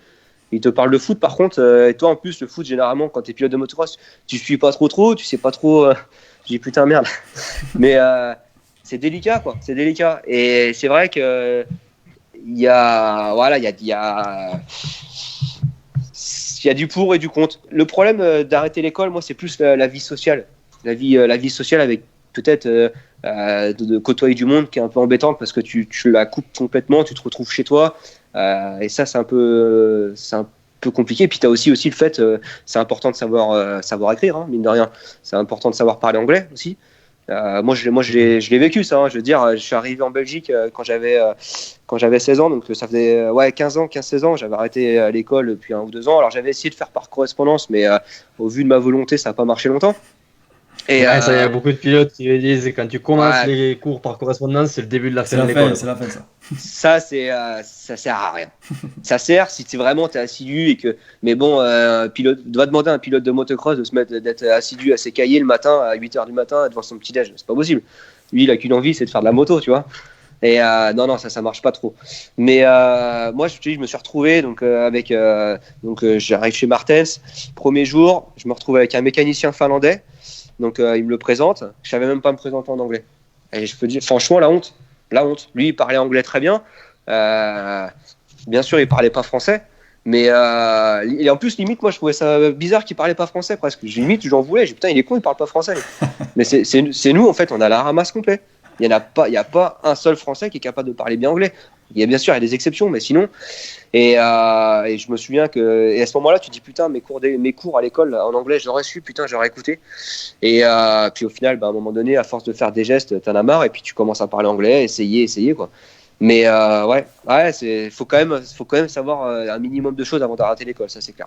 Ils te parlent de foot, par contre, et toi, en plus, le foot, généralement, quand t'es pilote de motocross, tu suis pas trop, tu sais pas trop. Je dis putain, merde. Mais c'est délicat, quoi. C'est délicat. Et c'est vrai que il y a du pour et du contre. Le problème d'arrêter l'école, moi, c'est plus la vie sociale. La vie sociale avec peut-être de côtoyer du monde qui est un peu embêtante parce que tu la coupes complètement, tu te retrouves chez toi. Et ça, c'est un peu compliqué. Puis tu as aussi le fait, c'est important de savoir écrire, hein, mine de rien. C'est important de savoir parler anglais aussi. Moi, je l'ai vécu, ça. Hein. Je veux dire, je suis arrivé en Belgique quand j'avais 16 ans, donc ça faisait 15-16 ans. J'avais arrêté l'école depuis 1 ou 2 ans. Alors, j'avais essayé de faire par correspondance, mais au vu de ma volonté, ça n'a pas marché longtemps. Et ça, il y a beaucoup de pilotes qui disent quand tu commences les cours par correspondance, c'est le début de la fin de l'école. C'est la fin, ça. Ça sert à rien. Ça sert si t'es assidu et que. Mais bon, pilote doit demander à un pilote de motocross d'être assidu à ses cahiers le matin à 8h du matin devant son petit déj. C'est pas possible. Lui, il a qu'une envie, c'est de faire de la moto, tu vois. Et non, ça marche pas trop. Mais moi, je me suis retrouvé j'arrive chez Martens. Premier jour, je me retrouve avec un mécanicien finlandais. Donc il me le présente. Je savais même pas me présenter en anglais. Et je peux dire, franchement, la honte. Lui, il parlait anglais très bien. Bien sûr, il parlait pas français. Mais et en plus, limite, moi, je trouvais ça bizarre qu'il parlait pas français presque. Limite, j'en voulais. Putain, il est con, il parle pas français. Mais c'est nous, en fait, on a la ramasse complet. Il y a pas un seul Français qui est capable de parler bien anglais. Bien sûr, il y a des exceptions, mais sinon. Et je me souviens et à ce moment-là, tu te dis putain, mes cours à l'école en anglais, j'aurais su, putain, j'aurais écouté. Et puis au final, à un moment donné, à force de faire des gestes, t'en as marre, et puis tu commences à parler anglais, essayer quoi. Mais faut quand même savoir un minimum de choses avant d'arrêter l'école, ça c'est clair.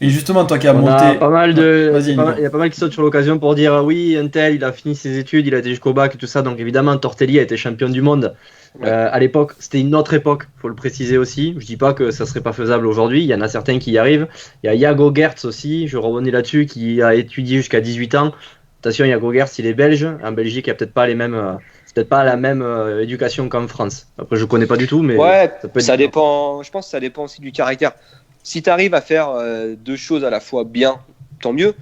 Et justement, toi qui as il y a pas mal qui sautent sur l'occasion pour dire oui, un tel, il a fini ses études, il a été jusqu'au bac et tout ça. Donc évidemment, Tortelli a été champion du monde. Ouais. À l'époque, c'était une autre époque, faut le préciser aussi. Je dis pas que ça serait pas faisable aujourd'hui. Il y en a certains qui y arrivent. Il y a Jago Gertz aussi, je rebondis là-dessus, qui a étudié jusqu'à 18 ans. Attention, Jago Gertz, il est belge. En Belgique, il y a peut-être pas la même éducation qu'en France. Après, je connais pas du tout, mais ça dépend. Je pense que ça dépend aussi du caractère. Si tu arrives à faire deux choses à la fois bien, tant mieux.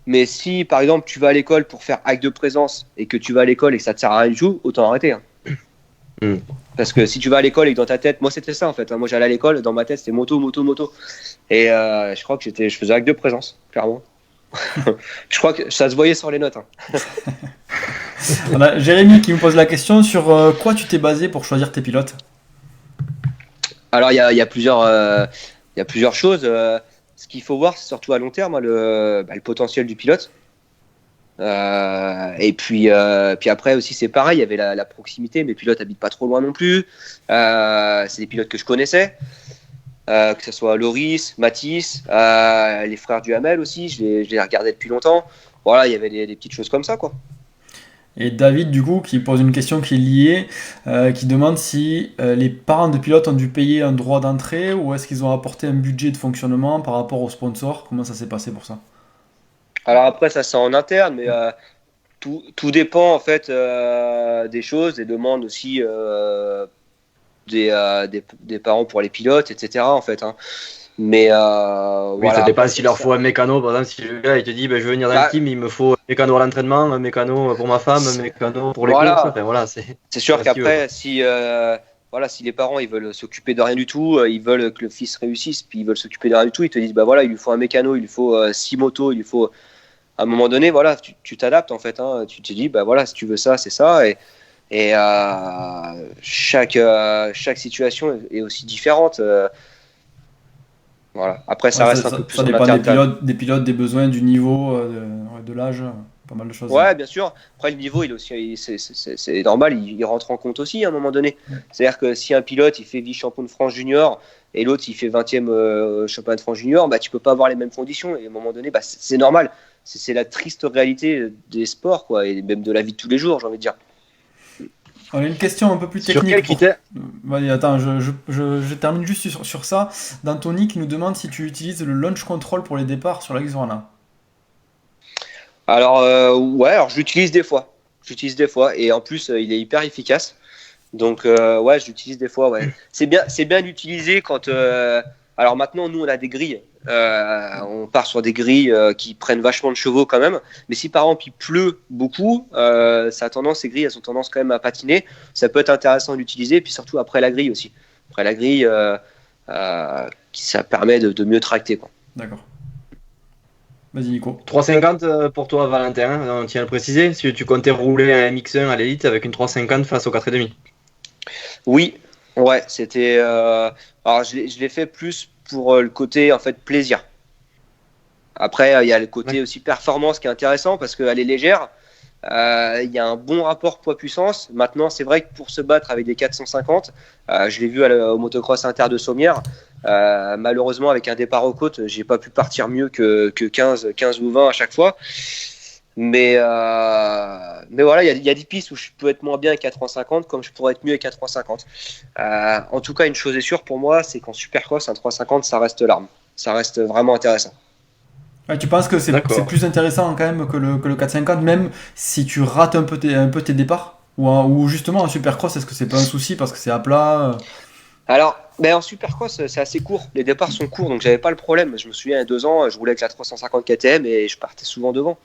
Mais si, par exemple, tu vas à l'école pour faire acte de présence et que tu vas à l'école et que ça te sert à rien du tout, autant arrêter. Hein. Parce que si tu vas à l'école et que dans ta tête, moi c'était ça en fait. Moi j'allais à l'école, dans ma tête c'était moto. Et je crois que je faisais acte de présence, clairement. Je crois que ça se voyait sur les notes. Hein. On a Jérémy qui me pose la question sur quoi tu t'es basé pour choisir tes pilotes. Alors il y a plusieurs choses. Ce qu'il faut voir, c'est surtout à long terme le potentiel du pilote. Et puis après aussi c'est pareil, il y avait la proximité. Mes pilotes habitent pas trop loin non plus. C'est des pilotes que je connaissais, que ce soit Loris, Mathis, les frères Duhamel aussi. Je les regardais depuis longtemps. Voilà, il y avait des petites choses comme ça quoi. Et David, du coup, qui pose une question qui est liée, qui demande si les parents de pilotes ont dû payer un droit d'entrée ou est-ce qu'ils ont apporté un budget de fonctionnement par rapport aux sponsors. Comment ça s'est passé pour ça? Alors après, ça c'est en interne, mais tout dépend en fait des choses, des demandes aussi des parents pour les pilotes, etc. En fait. Hein. Mais ça dépend s'il leur faut un mécano. Par exemple, si le gars il te dit je veux venir dans le team, il me faut un mécano à l'entraînement, un mécano pour ma femme, un mécano pour les courses. Enfin, c'est sûr qu'après, si les parents ils veulent s'occuper de rien du tout, ils veulent que le fils réussisse, puis ils veulent s'occuper de rien du tout, ils te disent il lui faut un mécano, il lui faut 6 motos, il lui faut. À un moment donné, tu t'adaptes en fait. Hein. Tu te dis, si tu veux ça, c'est ça. Et chaque situation est aussi différente. Voilà. Après, ça reste un peu plus. Ça dépend des pilotes, des besoins, du niveau, de l'âge, pas mal de choses. Ouais, bien sûr. Après, le niveau, c'est normal, il rentre en compte aussi à un moment donné. Ouais. C'est-à-dire que si un pilote il fait vice-champion de France junior et l'autre il fait 20e championnat de France junior, tu peux pas avoir les mêmes conditions. Et à un moment donné, c'est normal. C'est la triste réalité des sports, quoi, et même de la vie de tous les jours, j'ai envie de dire. On a une question un peu plus technique. Sur quel critère Vas-y, attends, je termine juste sur ça. D'Anthony qui nous demande si tu utilises le launch control pour les départs sur la Xurana. Alors, je l'utilise des fois. Et en plus, il est hyper efficace. Donc, je l'utilise des fois, ouais. C'est bien d'utiliser quand... Alors maintenant, nous, on a des grilles. On part sur des grilles qui prennent vachement de chevaux quand même. Mais si par exemple il pleut beaucoup, ces grilles, elles ont tendance quand même à patiner. Ça peut être intéressant d'utiliser. Puis surtout après la grille aussi. Après la grille, ça permet de mieux tracter, quoi. D'accord. Vas-y, Nico. 350 pour toi, Valentin. On tient à le préciser. Si tu comptais rouler un MX1 à l'élite avec une 350 face au 4,5. Oui. Ouais, c'était. Alors, je l'ai fait plus pour le côté en fait plaisir. Après, il y a le côté aussi performance qui est intéressant parce qu'elle est légère. Il y a un bon rapport poids-puissance. Maintenant, c'est vrai que pour se battre avec des 450, je l'ai vu au motocross inter de Sommières. Malheureusement, avec un départ aux côtes, j'ai pas pu partir mieux que 15 ou 20 à chaque fois. Mais voilà, il y a des pistes où je peux être moins bien avec 450 comme je pourrais être mieux avec 350. En tout cas, une chose est sûre pour moi, c'est qu'en supercross, un 350, ça reste l'arme. Ça reste vraiment intéressant. Ouais, tu penses que c'est plus intéressant quand même que le 450, même si tu rates un peu tes départs ou justement en supercross, est-ce que c'est pas un souci parce que c'est à plat Alors, en supercross, c'est assez court. Les départs sont courts, donc j'avais pas le problème. Je me souviens, il y a 2 ans, je roulais avec la 350 KTM et je partais souvent devant.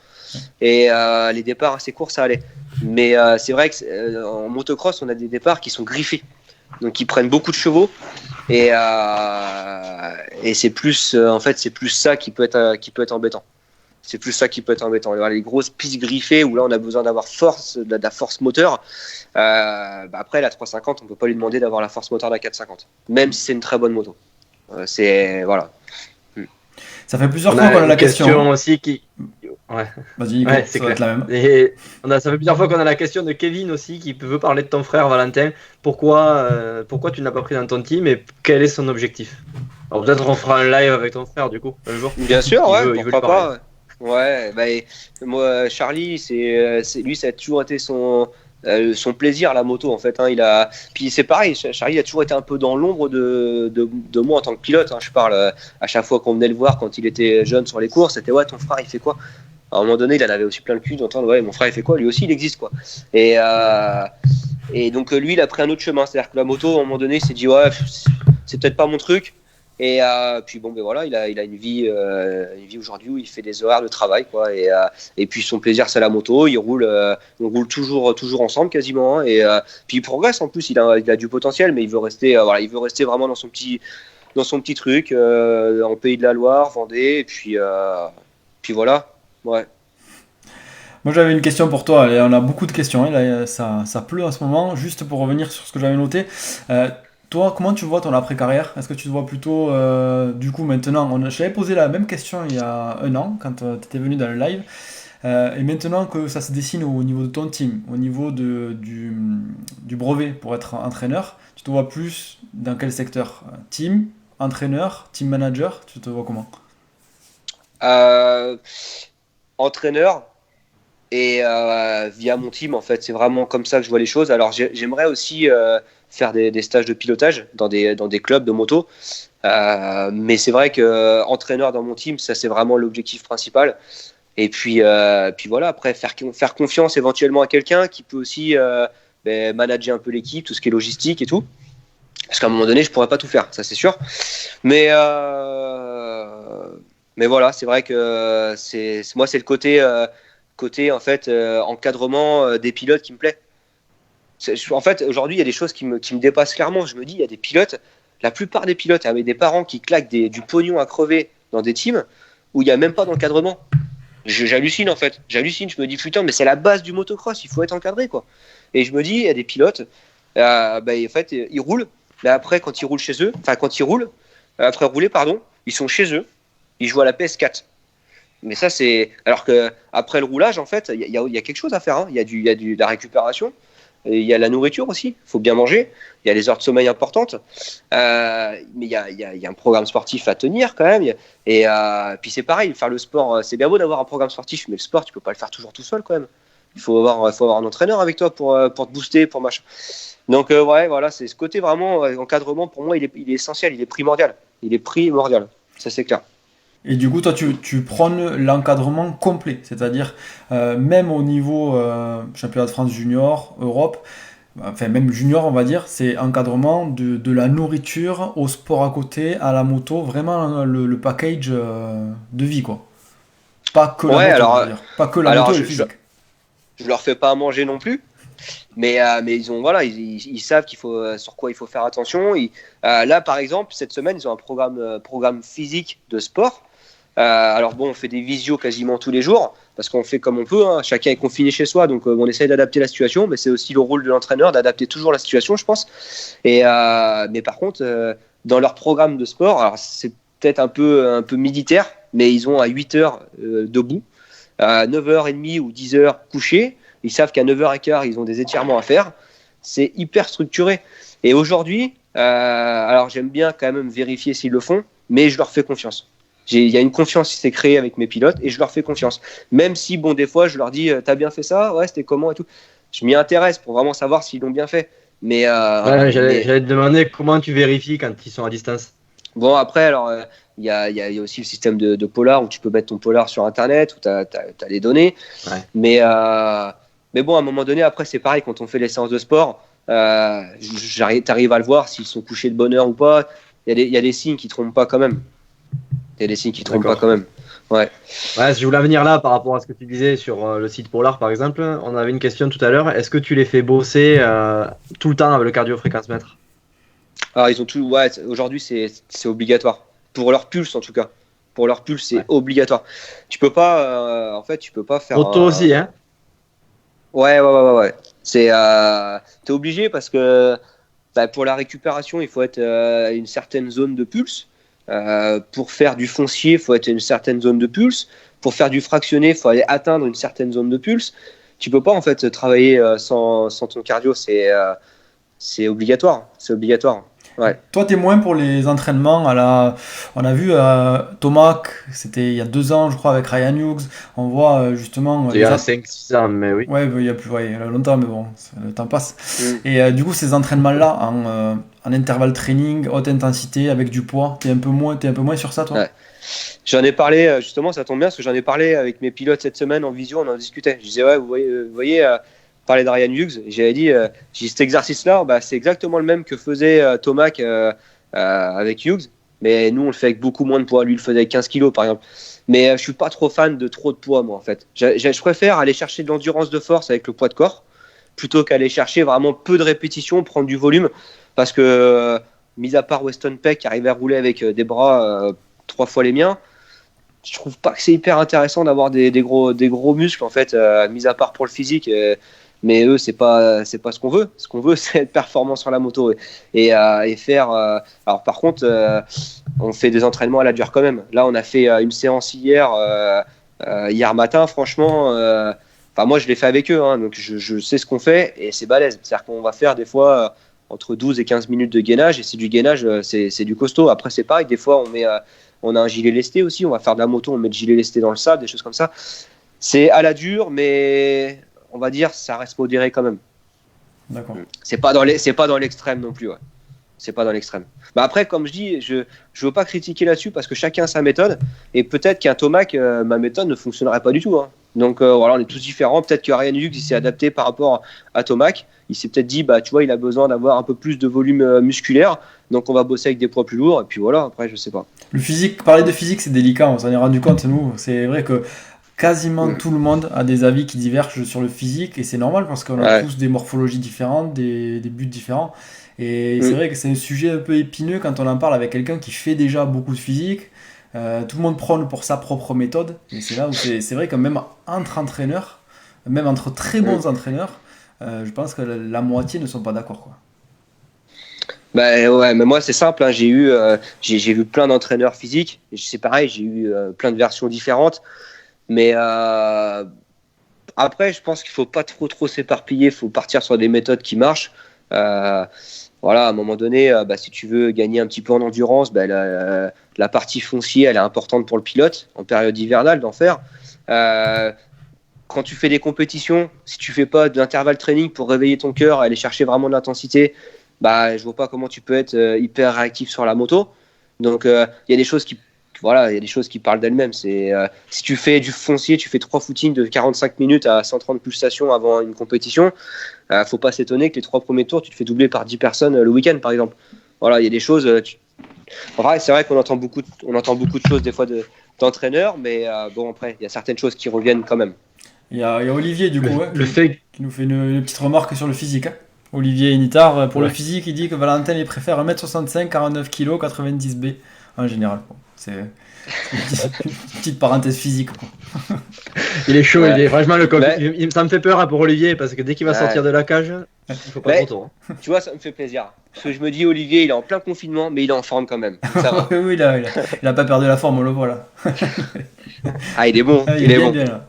Et les départs assez courts, ça allait. Mais c'est vrai qu'en motocross, on a des départs qui sont griffés. Donc, ils prennent beaucoup de chevaux. Et c'est plus, en fait, c'est plus ça qui peut être embêtant. C'est plus ça qui peut être embêtant. Les grosses pistes griffées où là, on a besoin d'avoir de la force moteur. Après, la 350, on peut pas lui demander d'avoir la force moteur de la 450. Même si c'est une très bonne moto. Voilà. Ça fait plusieurs fois qu'on a la question aussi qui. Ouais. Vas-y, Nico, ouais, c'est ça va clair. être la même. Et ça fait plusieurs fois qu'on a la question de Kevin aussi qui veut parler de ton frère Valentin. Pourquoi tu ne l'as pas pris dans ton team et quel est son objectif? Alors peut-être on fera un live avec ton frère du coup un jour. Bien sûr, pourquoi pas. Ouais, moi Charlie, lui ça a toujours été son plaisir la moto en fait. Puis c'est pareil, Charlie a toujours été un peu dans l'ombre de moi en tant que pilote. Je parle à chaque fois qu'on venait le voir quand il était jeune sur les courses, c'était ouais ton frère il fait quoi? À un moment donné, il en avait aussi plein le cul d'entendre ouais mon frère il fait quoi? Lui aussi il existe quoi. Et donc lui il a pris un autre chemin, c'est-à-dire que la moto à un moment donné il s'est dit ouais c'est peut-être pas mon truc. Et puis voilà, il a une vie aujourd'hui où il fait des horaires de travail quoi. Et puis son plaisir c'est la moto, on roule toujours ensemble quasiment. Et puis il progresse en plus, il a du potentiel, mais il veut rester vraiment dans son petit truc en Pays de la Loire, Vendée. Et puis voilà, ouais. Moi j'avais une question pour toi, et on a beaucoup de questions, là, ça pleut en ce moment. Juste pour revenir sur ce que j'avais noté, toi comment tu vois ton après-carrière? Est-ce que tu te vois plutôt, du coup maintenant, je t'avais posé la même question il y a 1 an, quand tu étais venu dans le live, et maintenant que ça se dessine au niveau de ton team, au niveau du brevet pour être entraîneur, tu te vois plus dans quel secteur? Team, entraîneur, team manager, tu te vois comment? Entraîneur. Et via mon team, en fait, c'est vraiment comme ça que je vois les choses. Alors, j'aimerais aussi faire des stages de pilotage dans des clubs de moto. Mais c'est vrai que entraîneur dans mon team, ça c'est vraiment l'objectif principal. Et puis voilà, après faire confiance éventuellement à quelqu'un qui peut aussi manager un peu l'équipe, tout ce qui est logistique et tout. Parce qu'à un moment donné, je pourrais pas tout faire, ça c'est sûr. Mais voilà, c'est vrai que moi c'est le côté en fait encadrement des pilotes qui me plaît. En fait aujourd'hui il y a des choses qui me dépassent clairement. Je me dis il y a des pilotes, la plupart des pilotes avec des parents qui claquent du pognon à crever dans des teams où il n'y a même pas d'encadrement. J'hallucine en fait, je me dis putain mais c'est la base du motocross, il faut être encadré quoi. Et je me dis il y a des pilotes en fait ils roulent, mais après quand ils roulent après rouler pardon, ils sont chez eux, ils jouent à la PS4. Mais ça, c'est. Alors qu'après le roulage, en fait, il y a quelque chose à faire. Il y a de la récupération. Il y a la nourriture aussi. Il faut bien manger. Il y a les heures de sommeil importantes. Mais il y a un programme sportif à tenir quand même. Et puis c'est pareil, faire le sport, c'est bien beau d'avoir un programme sportif, mais le sport, tu peux pas le faire toujours tout seul quand même. Il faut avoir un entraîneur avec toi pour te booster, pour machin. Donc, ouais, voilà, c'est ce côté vraiment encadrement, pour moi, il est essentiel, il est primordial. Ça, c'est clair. Et du coup, toi, tu prônes l'encadrement complet, c'est-à-dire même au niveau championnat de France junior, Europe, enfin même junior, on va dire, c'est encadrement de la nourriture au sport à côté, à la moto, vraiment le package de vie, quoi. Pas que la moto, alors, je veux dire. Pas que la moto et le physique. Je leur fais pas à manger non plus. Mais ils ont ils savent sur quoi il faut faire attention. Là par exemple cette semaine ils ont un programme physique de sport. Alors bon on fait des visios quasiment tous les jours, parce qu'on fait comme on peut, hein. Chacun est confiné chez soi, donc on essaye d'adapter la situation, mais c'est aussi le rôle de l'entraîneur d'adapter toujours la situation, je pense. Mais par contre, dans leur programme de sport, alors c'est peut-être un peu militaire, mais ils ont à 8h debout, à 9h30 ou 10h couché. Ils savent qu'à 9h15, ils ont des étirements à faire. C'est hyper structuré. Et aujourd'hui, alors j'aime bien quand même vérifier s'ils le font, mais je leur fais confiance. Il y a une confiance qui s'est créée avec mes pilotes et je leur fais confiance. Même si, bon, des fois, je leur dis t'as bien fait ça? Ouais, c'était comment et tout. Je m'y intéresse pour vraiment savoir s'ils l'ont bien fait. Mais, j'allais te demander comment tu vérifies quand ils sont à distance. Bon, après, alors, il y a aussi le système de polar où tu peux mettre ton polar sur Internet, où tu as les données. Ouais. Mais bon, à un moment donné, après, c'est pareil, quand on fait les séances de sport, tu arrives à le voir s'ils sont couchés de bonne heure ou pas. Il y a des signes qui ne trompent pas quand même. Ouais. Ouais, je voulais venir là par rapport à ce que tu disais sur le site Polar par exemple. On avait une question tout à l'heure. Est-ce que tu les fais bosser tout le temps avec le cardio-fréquence-mètre? Alors, ils ont tout. Ouais, aujourd'hui, c'est obligatoire. Pour leur pulse, en tout cas. Pour leur pulse, c'est obligatoire. Tu peux pas. En fait, tu peux pas faire. Auto aussi, hein? Ouais. T'es obligé parce que pour la récupération, il faut être une certaine zone de pulse. Pour faire du foncier, il faut être une certaine zone de pulse. Pour faire du fractionné, il faut aller atteindre une certaine zone de pulse. Tu peux pas en fait travailler sans ton cardio. C'est obligatoire. C'est obligatoire. Ouais. Toi, t'es moins pour les entraînements on a vu Tomac, c'était il y a 2 ans, je crois, avec Ryan Hughes. On voit justement. Il y a 5-6 ans, mais oui. Ouais, il y a longtemps, mais bon, le temps passe. Et du coup, ces entraînements-là, en intervalle training, haute intensité, avec du poids, t'es un peu moins sur ça, toi? Ouais. J'en ai parlé, justement, ça tombe bien, parce que j'en ai parlé avec mes pilotes cette semaine en visio, on en discutait. Je disais, ouais, vous voyez parler de Ryan Hughes, j'avais dit cet exercice-là, c'est exactement le même que faisait Tomac avec Hughes, mais nous on le fait avec beaucoup moins de poids. Lui il le faisait avec 15 kilos par exemple. Mais je suis pas trop fan de trop de poids moi en fait. Je préfère aller chercher de l'endurance de force avec le poids de corps plutôt qu'aller chercher vraiment peu de répétitions, prendre du volume, parce que mis à part Weston Peck qui arrive à rouler avec des bras 3 fois les miens, je trouve pas que c'est hyper intéressant d'avoir des gros muscles en fait, mis à part pour le physique. Mais eux, c'est pas ce qu'on veut. Ce qu'on veut, c'est être performant sur la moto et faire. Alors par contre, on fait des entraînements à la dure quand même. Là, on a fait une séance hier matin. Franchement, moi je l'ai fait avec eux, hein, donc je sais ce qu'on fait et c'est balèze. C'est-à-dire qu'on va faire des fois entre 12 et 15 minutes de gainage et c'est du gainage, c'est du costaud. Après, c'est pareil. Des fois, on a un gilet lesté aussi. On va faire de la moto, on met le gilet lesté dans le sable, des choses comme ça. C'est à la dure, mais on va dire ça reste modéré quand même. D'accord. C'est pas dans l'extrême non plus, ouais. C'est pas dans l'extrême. Après, comme je dis, je veux pas critiquer là-dessus parce que chacun a sa méthode et peut-être qu'un Tomac, ma méthode ne fonctionnerait pas du tout, hein. Donc voilà, on est tous différents. Peut-être que Ryan Hughes il s'est adapté par rapport à Tomac. Il s'est peut-être dit tu vois, il a besoin d'avoir un peu plus de volume musculaire, donc on va bosser avec des poids plus lourds et puis voilà. Après, je sais pas. Le physique, parler de physique, c'est délicat. On s'en est rendu compte nous. C'est vrai que quasiment tout le monde a des avis qui divergent sur le physique et c'est normal parce qu'on a tous des morphologies différentes, des buts différents et c'est vrai que c'est un sujet un peu épineux quand on en parle avec quelqu'un qui fait déjà beaucoup de physique. Tout le monde prône pour sa propre méthode et c'est là où c'est vrai que même entre entraîneurs, même entre très bons entraîneurs, je pense que la moitié ne sont pas d'accord, quoi. Ouais, mais moi c'est simple, hein. J'ai vu plein d'entraîneurs physiques et c'est pareil, j'ai eu plein de versions différentes. Mais après, je pense qu'il ne faut pas trop s'éparpiller. Il faut partir sur des méthodes qui marchent. Voilà, à un moment donné, si tu veux gagner un petit peu en endurance, la partie foncier, elle est importante pour le pilote en période hivernale d'en faire. Quand tu fais des compétitions, si tu ne fais pas de l'intervalle training pour réveiller ton cœur, aller chercher vraiment de l'intensité, je ne vois pas comment tu peux être hyper réactif sur la moto. Donc, il y a des choses qui parlent d'elles-mêmes. Si tu fais du foncier, tu fais 3 footings de 45 minutes à 130 pulsations avant une compétition, faut pas s'étonner que les 3 premiers tours, tu te fais doubler par 10 personnes le week-end, par exemple. Voilà, il y a des choses. C'est vrai qu'on entend beaucoup de choses des fois d'entraîneurs, mais après, il y a certaines choses qui reviennent quand même. Il y a Olivier, du coup, qui nous fait une petite remarque sur le physique. Hein. Olivier Nittard, pour le physique, il dit que Valentin il préfère 1m65, 49 kg, 90 B en général. C'est une petite parenthèse physique, quoi. Il est chaud, Ouais. franchement, Ouais. ça me fait peur pour Olivier parce que dès qu'il va Ouais. sortir de la cage, il faut pas Ouais. trop tôt. Hein. Tu vois, ça me fait plaisir. Parce que je me dis, Olivier, il est en plein confinement, mais il est en forme quand même. Donc, ça va. Oui, il a pas perdu la forme, on le voit là. Ah, il est bon, Ah, il est bien, bon, bien, là.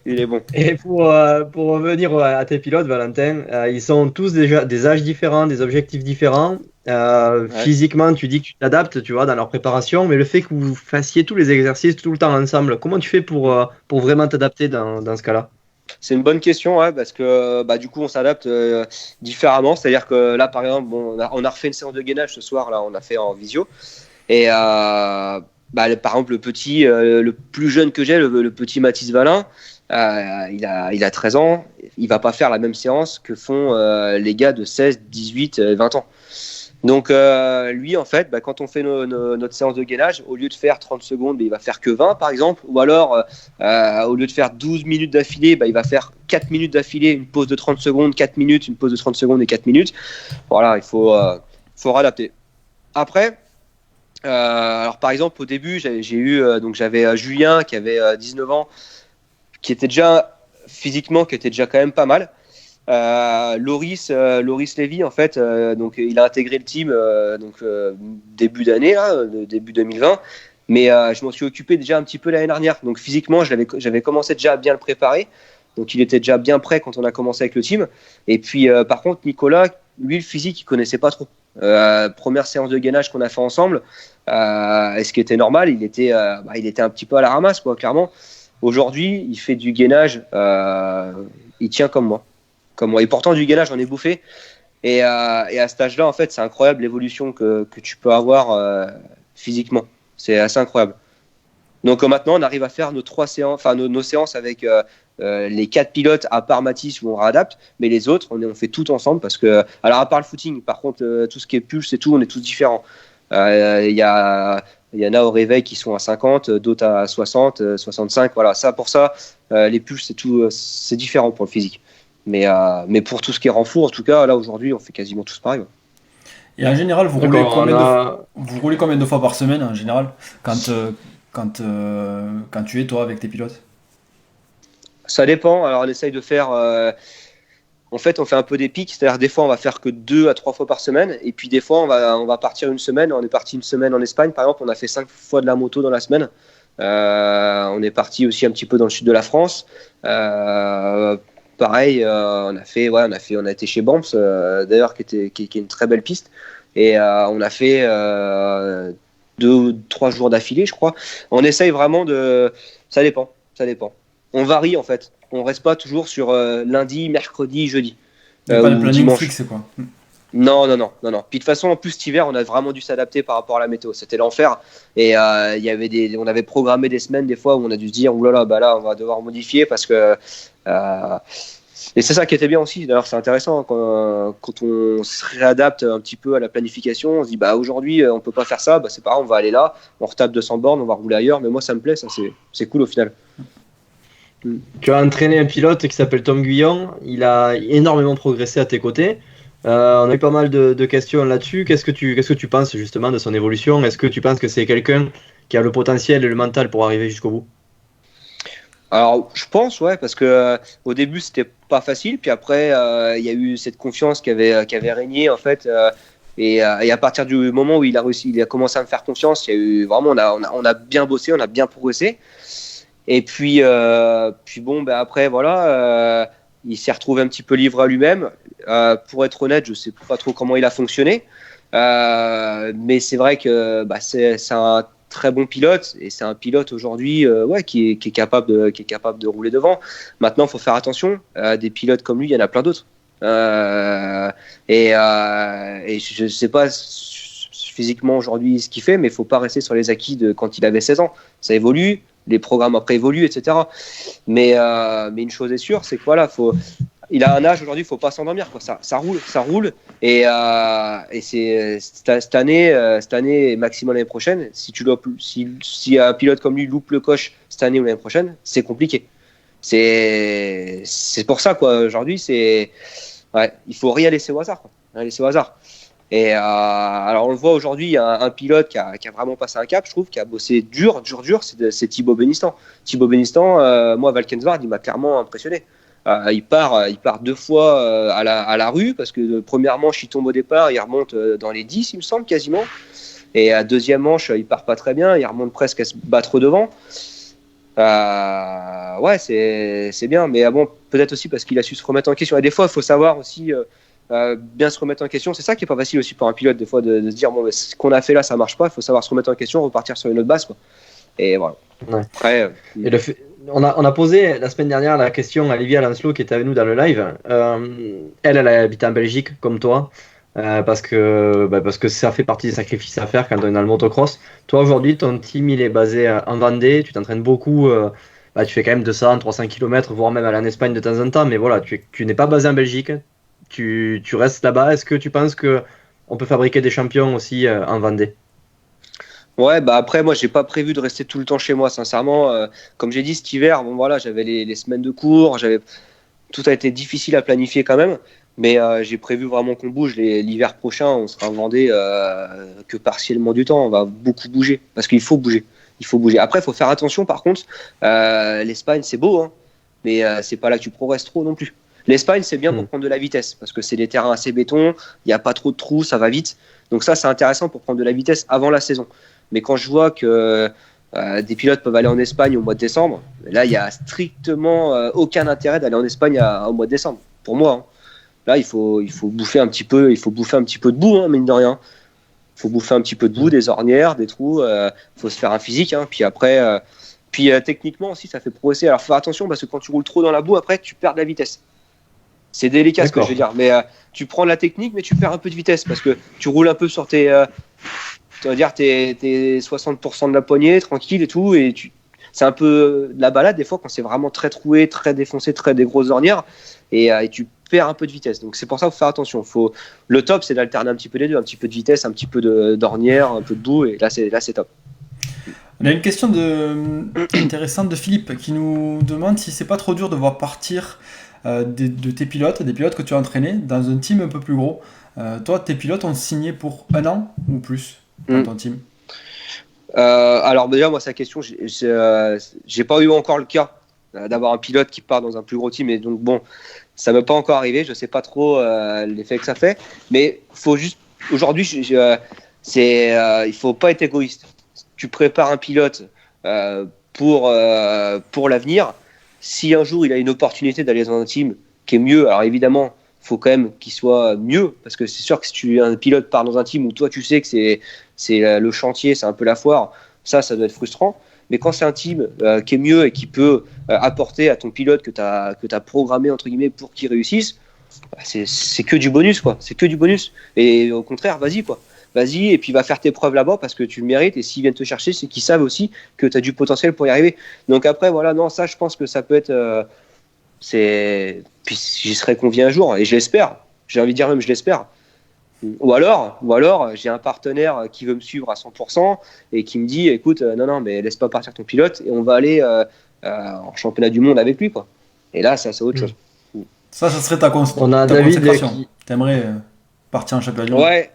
il est bon. Et pour revenir à tes pilotes, Valentin, ils sont tous déjà des âges différents, des objectifs différents. Ouais. Physiquement, tu dis que tu t'adaptes, tu vois, dans leur préparation, mais le fait que vous fassiez tous les exercices tout le temps ensemble, comment tu fais pour vraiment t'adapter dans ce cas-là? C'est une bonne question, ouais, parce que du coup, on s'adapte différemment. C'est-à-dire que là, par exemple, bon, on a refait une séance de gainage ce soir, là, on a fait en visio. Et par exemple, le plus jeune que j'ai, le petit Mathis Valin, il a 13 ans. Il va pas faire la même séance que font les gars de 16, 18, 20 ans. Donc, lui, en fait, quand on fait notre séance de gainage, au lieu de faire 30 secondes, il va faire que 20, par exemple. Ou alors, au lieu de faire 12 minutes d'affilée, il va faire 4 minutes d'affilée, une pause de 30 secondes, 4 minutes, une pause de 30 secondes et 4 minutes. Voilà, il faut réadapter. Après, alors par exemple, au début, j'avais Julien qui avait 19 ans, qui était déjà physiquement, qui était déjà quand même pas mal. Loris Lévy, en fait, donc il a intégré le team début d'année, là, début 2020. Mais je m'en suis occupé déjà un petit peu l'année dernière. Donc physiquement, j'avais commencé déjà à bien le préparer. Donc il était déjà bien prêt quand on a commencé avec le team. Et puis par contre, Nicolas, lui, le physique, il connaissait pas trop. Première séance de gainage qu'on a fait ensemble, et ce qui était normal, il était un petit peu à la ramasse, quoi, clairement. Aujourd'hui, il fait du gainage, il tient comme moi. Et pourtant, du gainage, j'en ai bouffé. Et à cet âge-là, en fait, c'est incroyable l'évolution que tu peux avoir physiquement. C'est assez incroyable. Donc maintenant, on arrive à faire nos séances avec les 4 pilotes, à part Mathis, où on réadapte, mais les autres, on fait tout ensemble parce que, alors à part le footing, par contre, tout ce qui est pulse et tout, on est tous différents. Il y en a au réveil qui sont à 50, d'autres à 60, 65. Voilà, pour ça, les pulses, c'est tout, c'est différent pour le physique. Mais pour tout ce qui est renfort, en tout cas, là aujourd'hui, on fait quasiment tous pareil. Ouais. Et en général, vous roulez combien de fois par semaine en général quand tu es toi avec tes pilotes? Ça dépend. Alors on essaye de faire. En fait, on fait un peu des pics, c'est-à-dire des fois on va faire que 2 à 3 fois par semaine, et puis des fois on va partir une semaine. On est parti une semaine en Espagne, par exemple, on a fait 5 fois de la moto dans la semaine. On est parti aussi un petit peu dans le sud de la France. Pareil, on a été chez Banff, d'ailleurs, qui est une très belle piste, et on a fait 2 ou 3 jours d'affilée, je crois. On essaye vraiment de. Ça dépend. On varie en fait. On reste pas toujours sur lundi, mercredi, jeudi. Il n'y a pas de planning dimanche. fixe, quoi. Non. Puis de toute façon, en plus, cet hiver, on a vraiment dû s'adapter par rapport à la météo. C'était l'enfer. Et on avait programmé des semaines, des fois, où on a dû se dire, oulala, là, on va devoir modifier parce que. Et c'est ça qui était bien aussi. D'ailleurs, c'est intéressant quand on se réadapte un petit peu à la planification. On se dit, aujourd'hui, on peut pas faire ça. C'est pas grave, on va aller là. On retape 200 bornes, on va rouler ailleurs. Mais moi, ça me plaît. Ça, c'est cool au final. Tu as entraîné un pilote qui s'appelle Tom Guyon. Il a énormément progressé à tes côtés. On a eu pas mal de questions là-dessus. Qu'est-ce que tu penses justement de son évolution? Est-ce que tu penses que c'est quelqu'un qui a le potentiel et le mental pour arriver jusqu'au bout? Alors, je pense, ouais, parce que au début, c'était pas facile. Puis après, il y a eu cette confiance qui avait régné, en fait. Et à partir du moment où il a commencé à me faire confiance, il y a eu vraiment, on a bien bossé, on a bien progressé. Et puis bon, après, voilà, il s'est retrouvé un petit peu livré à lui-même. Pour être honnête, je sais pas trop comment il a fonctionné. Mais c'est vrai que c'est un très bon pilote, et c'est un pilote aujourd'hui qui est capable de rouler devant. Maintenant, il faut faire attention. Des pilotes comme lui, il y en a plein d'autres. Et je sais pas physiquement aujourd'hui ce qu'il fait, mais il faut pas rester sur les acquis de quand il avait 16 ans. Ça évolue, les programmes après évoluent, etc. Mais une chose est sûre, c'est que voilà, il a un âge aujourd'hui, il faut pas s'endormir, quoi. Ça roule. Et c'est cette année et maximum l'année prochaine. Si un pilote comme lui loupe le coche cette année ou l'année prochaine, c'est compliqué. C'est pour ça, quoi. Aujourd'hui, il faut rien laisser au hasard, quoi. Rien laisser au hasard. Et alors on le voit aujourd'hui, il y a un pilote qui a vraiment passé un cap, je trouve, qui a bossé dur, c'est Thibaut Benistan. Thibaut Benistan, moi Valkenswaard, il m'a clairement impressionné. Il part 2 fois à la rue parce que première manche il tombe au départ, il remonte dans les 10 il me semble quasiment. Et à deuxième manche il part pas très bien, il remonte presque à se battre devant. Ouais, c'est bien, mais bon, peut-être aussi parce qu'il a su se remettre en question. Et des fois, il faut savoir aussi bien se remettre en question. C'est ça qui est pas facile aussi pour un pilote, des fois, de se dire bon, ce qu'on a fait là, ça marche pas. Il faut savoir se remettre en question, repartir sur une autre base, quoi. Et voilà. Ouais. Après, Et on a posé la semaine dernière la question à Olivia Lancelot qui était avec nous dans le live. Elle habite en Belgique comme toi. Parce que ça fait partie des sacrifices à faire quand on est dans le motocross. Toi aujourd'hui, ton team il est basé en Vendée, tu t'entraînes beaucoup, tu fais quand même 200, 300 km, voire même aller en Espagne de temps en temps, mais voilà, tu n'es pas basé en Belgique, tu restes là-bas. Est-ce que tu penses que on peut fabriquer des champions aussi en Vendée? ouais, bah après, moi, j'ai pas prévu de rester tout le temps chez moi, sincèrement. Comme j'ai dit, cet hiver, bon voilà, j'avais les semaines de cours, tout a été difficile à planifier quand même. Mais j'ai prévu vraiment qu'on bouge. L'hiver prochain, on sera en Vendée que partiellement du temps. On va beaucoup bouger parce qu'il faut bouger. Il faut bouger. Après, il faut faire attention. Par contre, l'Espagne, c'est beau, hein, mais c'est pas là que tu progresses trop non plus. L'Espagne, c'est bien pour prendre de la vitesse parce que c'est des terrains assez béton. Il n'y a pas trop de trous, ça va vite. Donc ça, c'est intéressant pour prendre de la vitesse avant la saison. Mais quand je vois que des pilotes peuvent aller en Espagne au mois de décembre, là, il y a strictement aucun intérêt d'aller en Espagne au mois de décembre. Pour moi, hein. Là, il faut bouffer un petit peu, de boue, hein, mine de rien. Il faut bouffer un petit peu de boue, des ornières, des trous. Il faut se faire un physique. Hein, puis après, techniquement aussi, ça fait progresser. Alors, faut faire attention parce que quand tu roules trop dans la boue, après, tu perds de la vitesse. C'est délicat ce que je veux dire. Mais tu prends de la technique, mais tu perds un peu de vitesse parce que tu roules un peu sur tes 60% de la poignée, tranquille et tout. Et c'est un peu de la balade des fois quand c'est vraiment très troué, très défoncé, très des grosses ornières. Et tu perds un peu de vitesse. Donc c'est pour ça qu'il faut faire attention. Le top, c'est d'alterner un petit peu les deux, un petit peu de vitesse, un petit peu d'ornière, un peu de boue, et là c'est top. On a une question intéressante de Philippe qui nous demande si c'est pas trop dur de voir partir de tes pilotes, des pilotes que tu as entraînés dans un team un peu plus gros. Toi, tes pilotes ont signé pour 1 an ou plus dans ton team? Alors déjà, moi, sa question, j'ai pas eu encore le cas d'avoir un pilote qui part dans un plus gros team, et donc bon, ça m'est pas encore arrivé, je sais pas trop l'effet que ça fait, mais faut juste aujourd'hui, il faut pas être égoïste. Tu prépares un pilote pour l'avenir. Si un jour il a une opportunité d'aller dans un team qui est mieux, alors évidemment, faut quand même qu'il soit mieux, parce que c'est sûr que si un pilote part dans un team où toi tu sais que c'est le chantier, c'est un peu la foire, ça doit être frustrant. Mais quand c'est un team qui est mieux et qui peut apporter à ton pilote que tu as programmé entre guillemets pour qu'il réussisse, c'est que du bonus, quoi. C'est que du bonus. Et au contraire, vas-y, quoi. Vas-y, et puis va faire tes preuves là-bas parce que tu le mérites. Et s'ils viennent te chercher, c'est qu'ils savent aussi que tu as du potentiel pour y arriver. Donc après, voilà, non, ça, je pense que ça peut être. Puis j'y serais convié un jour, et je l'espère. J'ai envie de dire même, je l'espère. Ou alors, j'ai un partenaire qui veut me suivre à 100% et qui me dit, écoute, non, mais laisse pas partir ton pilote et on va aller en championnat du monde avec lui, quoi. Et là, ça, c'est autre chose. Ça serait ta On a David consécration. T'aimerais partir en championnat du monde? Ouais.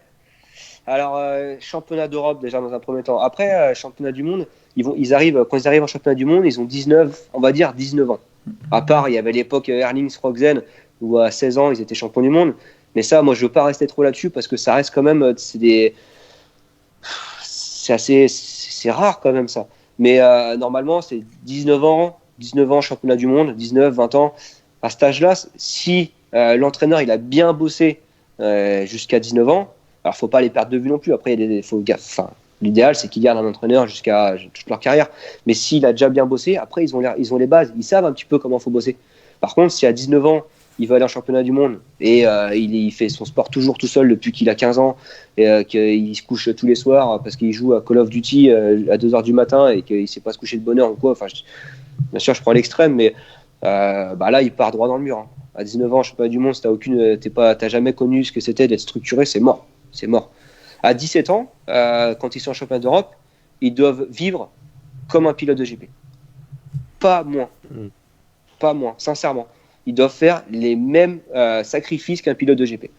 Alors, championnat d'Europe déjà dans un premier temps. Après, championnat du monde, quand ils arrivent en championnat du monde, ils ont 19 ans. À part, il y avait l'époque Erlings Roxen où à 16 ans, ils étaient champions du monde. Mais ça, moi, je veux pas rester trop là-dessus parce que ça reste quand même, c'est rare quand même ça. Mais normalement, c'est 19 ans championnat du monde, 19, 20 ans. À cet âge-là, si l'entraîneur il a bien bossé jusqu'à 19 ans, alors faut pas les perdre de vue non plus. Après, l'idéal c'est qu'ils gardent un entraîneur jusqu'à toute leur carrière. Mais s'il a déjà bien bossé, après ils ont les bases, ils savent un petit peu comment faut bosser. Par contre, si à 19 ans il va aller en championnat du monde et il fait son sport toujours tout seul depuis qu'il a 15 ans et qu'il se couche tous les soirs parce qu'il joue à Call of Duty à 2h du matin et qu'il ne sait pas se coucher de bonne heure ou quoi. Enfin, bien sûr, je prends l'extrême, mais là, il part droit dans le mur. Hein. À 19 ans, championnat du monde, si t'as jamais connu ce que c'était d'être structuré, c'est mort. C'est mort. À 17 ans, quand ils sont en championnat d'Europe, ils doivent vivre comme un pilote de GP. Pas moins. Pas moins, sincèrement. Ils doivent faire les mêmes sacrifices qu'un pilote de GP.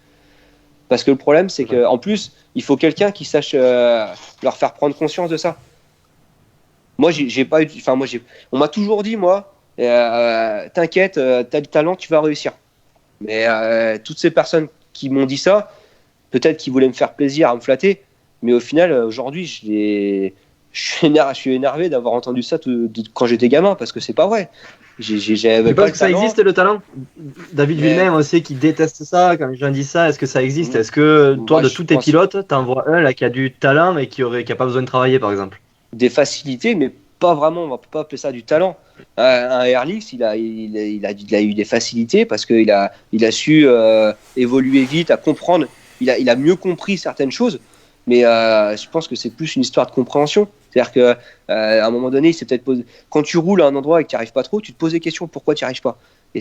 Parce que le problème, c'est qu'en plus, il faut quelqu'un qui sache leur faire prendre conscience de ça. Moi, j'ai pas eu. Enfin, on m'a toujours dit, moi, t'inquiète, t'as du talent, tu vas réussir. Mais toutes ces personnes qui m'ont dit ça, peut-être qu'ils voulaient me faire plaisir, à me flatter, mais au final, aujourd'hui, je suis énervé d'avoir entendu ça quand j'étais gamin, parce que c'est pas vrai. J'avais Tu pas penses le que ça talent. existe le talent? David Villeneuve, on sait qu'il déteste ça quand les gens disent ça. Est-ce que ça existe? Est-ce que toi, Moi, de je tous tes pense pilotes, t'en vois un là qui a du talent mais qui a pas besoin de travailler, par exemple? des facilités, mais pas vraiment, on va pas appeler ça du talent. Un Airlix, il a eu des facilités parce qu'il il a su évoluer vite, à comprendre, il a mieux compris certaines choses, mais je pense que c'est plus une histoire de compréhension. C'est-à-dire que à un moment donné, c'est peut-être quand tu roules à un endroit et que tu n'y arrives pas trop, tu te poses des questions, pourquoi tu n'y arrives pas? Et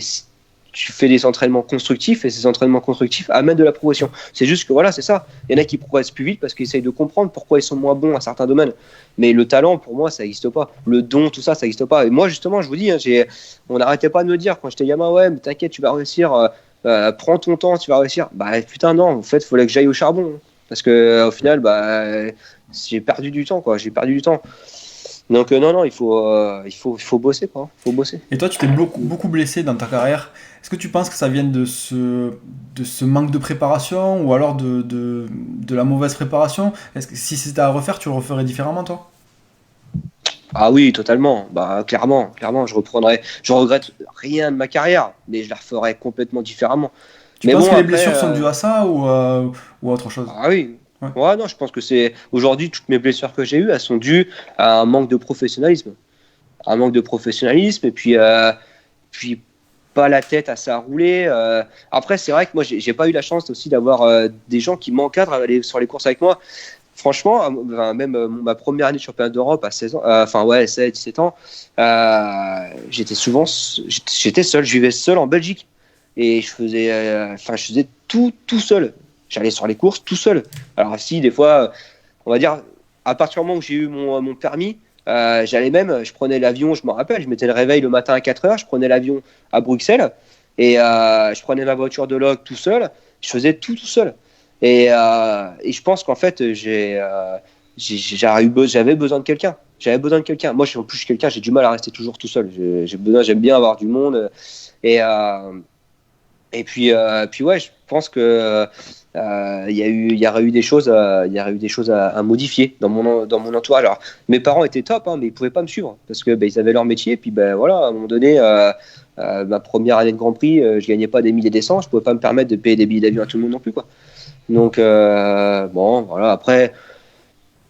tu fais des entraînements constructifs et ces entraînements constructifs amènent de la progression. C'est juste que voilà, c'est ça. Il y en a qui progressent plus vite parce qu'ils essayent de comprendre pourquoi ils sont moins bons à certains domaines. Mais le talent, pour moi, ça n'existe pas. Le don, tout ça, ça n'existe pas. Et moi, justement, je vous dis, hein, on n'arrêtait pas de me dire quand j'étais gamin, ouais, mais t'inquiète, tu vas réussir, prends ton temps, tu vas réussir. Bah putain, non, en fait, il fallait que j'aille au charbon. Parce que au final, j'ai perdu du temps, quoi. J'ai perdu du temps. Donc non, il faut bosser, quoi. Faut bosser. Et toi, tu t'es beaucoup blessé dans ta carrière. Est-ce que tu penses que ça vient de ce manque de préparation ou alors de la mauvaise préparation? Est-ce que si c'était à refaire, tu le referais différemment, toi? Ah oui, totalement. Bah clairement, je regrette rien de ma carrière, mais je la referais complètement différemment. Tu Mais penses bon, que les après, blessures sont dues à ça ou autre chose? ah oui. Ouais. Ouais, non, je pense que c'est aujourd'hui toutes mes blessures que j'ai eues, elles sont dues à un manque de professionnalisme. Un manque de professionnalisme et puis pas la tête assez à rouler. Après, c'est vrai que moi, j'ai pas eu la chance aussi d'avoir des gens qui m'encadrent à aller sur les courses avec moi. Franchement, même ma première année de championnat d'Europe à 16 ans, 16, 17 ans, j'étais seul, je vivais seul en Belgique et je faisais tout seul. J'allais sur les courses tout seul. Alors si des fois, on va dire, à partir du moment où j'ai eu mon permis, je prenais l'avion, je me rappelle, je mettais le réveil le matin à 4h, je prenais l'avion à Bruxelles et je prenais ma voiture de log tout seul, je faisais tout seul. Et je pense qu'en fait, j'avais besoin de quelqu'un. J'avais besoin de quelqu'un. Moi, en plus, je suis quelqu'un, j'ai du mal à rester toujours tout seul. J'aime bien avoir du monde. Et puis ouais, je pense que il y aurait eu des choses à modifier dans mon entourage. Alors, mes parents étaient top, hein, mais ils pouvaient pas me suivre parce que ils avaient leur métier. Et puis voilà, à un moment donné, ma première année de Grand Prix, je gagnais pas des milliers des cents, je pouvais pas me permettre de payer des billets d'avion à tout le monde non plus, quoi. Donc bon, voilà. Après,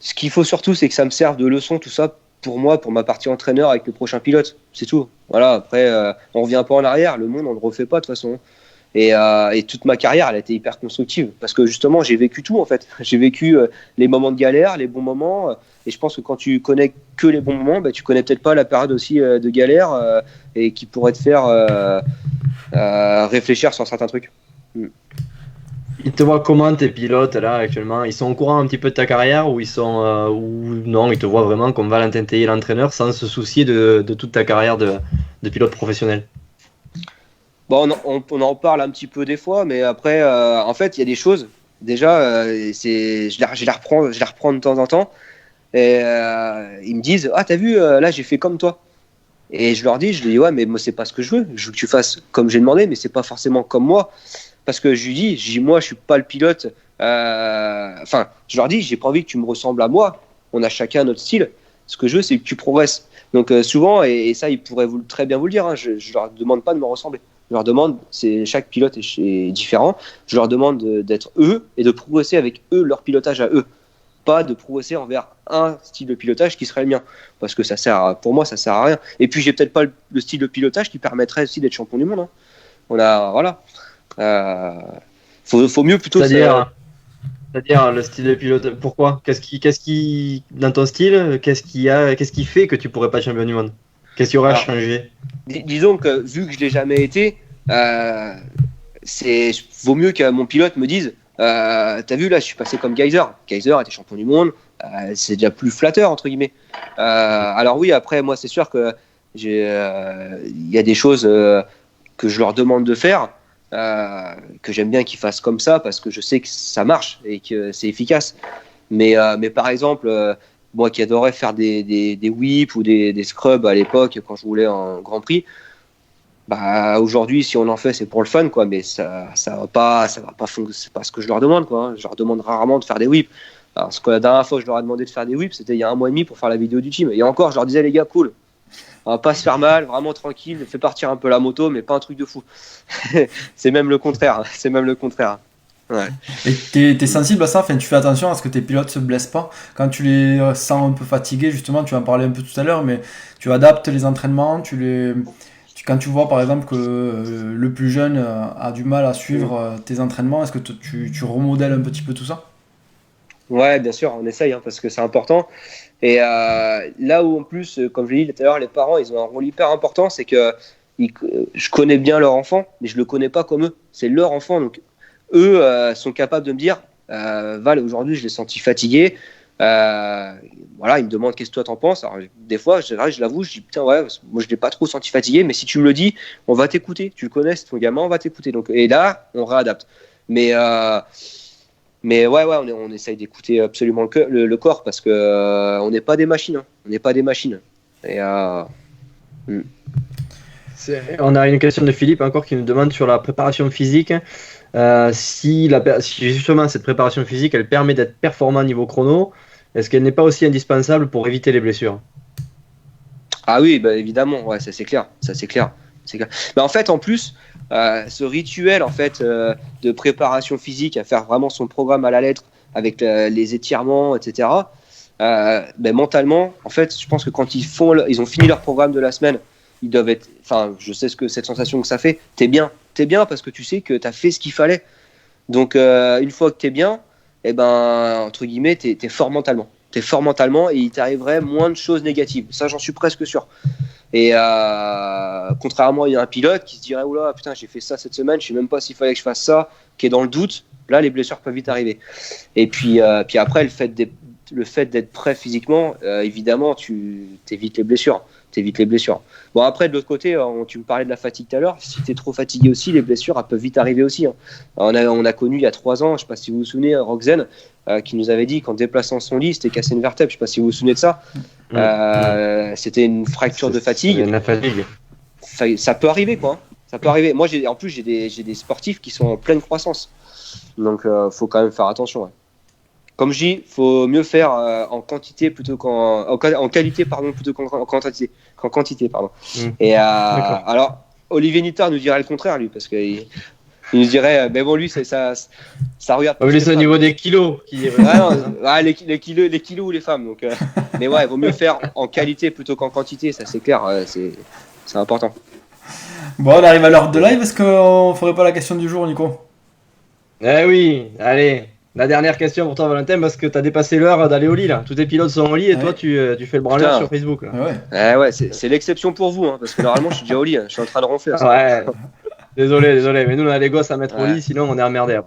ce qu'il faut surtout, c'est que ça me serve de leçon, tout ça, pour moi, pour ma partie entraîneur avec le prochain pilote. C'est tout. Voilà. Après, on revient pas en arrière. Le monde, on le refait pas de toute façon. Et toute ma carrière, elle a été hyper constructive parce que justement, j'ai vécu tout en fait. J'ai vécu les moments de galère, les bons moments. Et je pense que quand tu connais que les bons moments, tu connais peut-être pas la période aussi de galère et qui pourrait te faire réfléchir sur certains trucs. Ils te voient comment tes pilotes là actuellement? Ils sont au courant un petit peu de ta carrière ou ou non, ils te voient vraiment comme Valentin Tellier, l'entraîneur, sans se soucier de toute ta carrière de pilote professionnel? Bon, on en parle un petit peu des fois, mais après, en fait, il y a des choses. Déjà, je les reprends de temps en temps. Et ils me disent, ah, t'as vu, là, j'ai fait comme toi. Et je leur dis, ouais, mais moi, c'est pas ce que je veux. Je veux que tu fasses comme j'ai demandé, mais c'est pas forcément comme moi. Parce que je lui dis, moi, je suis pas le pilote. Je leur dis, j'ai pas envie que tu me ressembles à moi. On a chacun notre style. Ce que je veux, c'est que tu progresses. Donc, souvent, et ça, ils pourraient très bien vous le dire, hein, je leur demande pas de me ressembler. Je leur demande, chaque pilote est différent, je leur demande d'être eux et de progresser avec eux, leur pilotage à eux. Pas de progresser envers un style de pilotage qui serait le mien. Parce que pour moi, ça sert à rien. Et puis, j'ai peut-être pas le style de pilotage qui permettrait aussi d'être champion du monde. Hein. Voilà. Faut mieux plutôt. C'est-à-dire le style de pilote. Pourquoi? Qu'est-ce qui, dans ton style, qu'est-ce qui fait que tu pourrais pas être champion du monde? Qu'est-ce qui aurait changé? Disons que vu que je l'ai jamais été, vaut mieux que mon pilote me dise t'as vu là, je suis passé comme Geyser. Geyser était champion du monde, c'est déjà plus flatteur entre guillemets. Alors oui, après moi c'est sûr que il y a des choses que je leur demande de faire que j'aime bien qu'ils fassent comme ça parce que je sais que ça marche et que c'est efficace. Mais par exemple, moi qui adorais faire des whips ou des scrubs à l'époque quand je roulais en Grand Prix, bah aujourd'hui si on en fait c'est pour le fun quoi, mais ça va pas c'est pas ce que je leur demande quoi, hein. Je leur demande rarement de faire des whips. Alors, parce que la dernière fois que je leur ai demandé de faire des whips, c'était il y a 1 mois et demi pour faire la vidéo du team. Et encore, je leur disais les gars, cool, on va pas se faire mal, vraiment tranquille, fais partir un peu la moto, mais pas un truc de fou. C'est même le contraire. C'est même le contraire. Ouais. Et t'es sensible à ça, enfin, tu fais attention à ce que tes pilotes se blessent pas. Quand tu les sens un peu fatigués, justement, tu en parlais un peu tout à l'heure, mais tu adaptes les entraînements, quand tu vois par exemple que le plus jeune a du mal à suivre tes entraînements, est-ce que tu remodèles un petit peu tout ça? Ouais, bien sûr, on essaye, hein, parce que c'est important. Et là où en plus, comme je l'ai dit tout à l'heure, les parents, ils ont un rôle hyper important, c'est que je connais bien leur enfant, mais je le connais pas comme eux. C'est leur enfant, donc eux sont capables de me dire, Val, aujourd'hui, je l'ai senti fatigué. Voilà, ils me demandent qu'est-ce que toi t'en penses. Alors, des fois, je l'avoue, je dis putain, ouais, moi je l'ai pas trop senti fatigué, mais si tu me le dis, on va t'écouter. Tu le connais, c'est ton gamin, on va t'écouter. Donc, et là, on réadapte. Mais ouais, on essaye d'écouter absolument le corps parce que on n'est pas des machines. Hein. On n'est pas des machines. Et On a une question de Philippe encore qui nous demande sur la préparation physique. Si justement cette préparation physique elle permet d'être performant niveau chrono, est-ce qu'elle n'est pas aussi indispensable pour éviter les blessures? Ah oui, bah évidemment, ouais, ça c'est clair. Mais en fait, en plus, ce rituel en fait de préparation physique, à faire vraiment son programme à la lettre avec les étirements, etc. Mentalement, en fait, je pense que quand ils ont fini leur programme de la semaine, ils doivent être. Enfin, je sais cette sensation que ça fait. T'es bien parce que tu sais que t'as fait ce qu'il fallait. Donc, une fois que t'es bien, entre guillemets, t'es fort mentalement. T'es fort mentalement et il t'arriverait moins de choses négatives. Ça, j'en suis presque sûr. Et contrairement, il y a un pilote qui se dirait oula, putain, j'ai fait ça cette semaine, je sais même pas s'il fallait que je fasse ça, qui est dans le doute. Là, les blessures peuvent vite arriver. Et puis après, le fait d'être prêt physiquement, évidemment, tu t'évites les blessures. Bon, après, de l'autre côté, tu me parlais de la fatigue tout à l'heure. Si tu es trop fatigué aussi, les blessures elles peuvent vite arriver aussi. Hein. On a connu il y a 3 ans, je ne sais pas si vous vous souvenez, Roxane, qui nous avait dit qu'en déplaçant son lit, c'était cassé une vertèbre. Je ne sais pas si vous vous souvenez de ça. C'était une fracture de fatigue. La fatigue. Ça peut arriver, quoi. Ça peut arriver. Moi, en plus, j'ai des sportifs qui sont en pleine croissance. Donc, faut quand même faire attention. Ouais. Comme je dis, faut mieux faire en quantité plutôt en qualité plutôt qu'en quantité pardon. Et alors Olivier Nittard nous dirait le contraire lui parce qu'il nous dirait mais bon lui ça regarde. Mais c'est au niveau des kilos qui les kilos ou les femmes donc mais ouais, il vaut mieux faire en qualité plutôt qu'en quantité, ça c'est clair, c'est important. Bon, on arrive à l'heure de live, est-ce qu'on ferait pas la question du jour, Nico? Eh oui, allez. La dernière question pour toi, Valentin, parce que tu as dépassé l'heure d'aller au lit là. Tous tes pilotes sont au lit et toi tu fais le branleur sur Facebook. Là. Ouais, c'est l'exception pour vous, hein, parce que normalement je suis déjà au lit, hein. Je suis en train de ronfler. Ouais. Désolé, mais nous on a les gosses à mettre au lit, sinon on est emmerdés.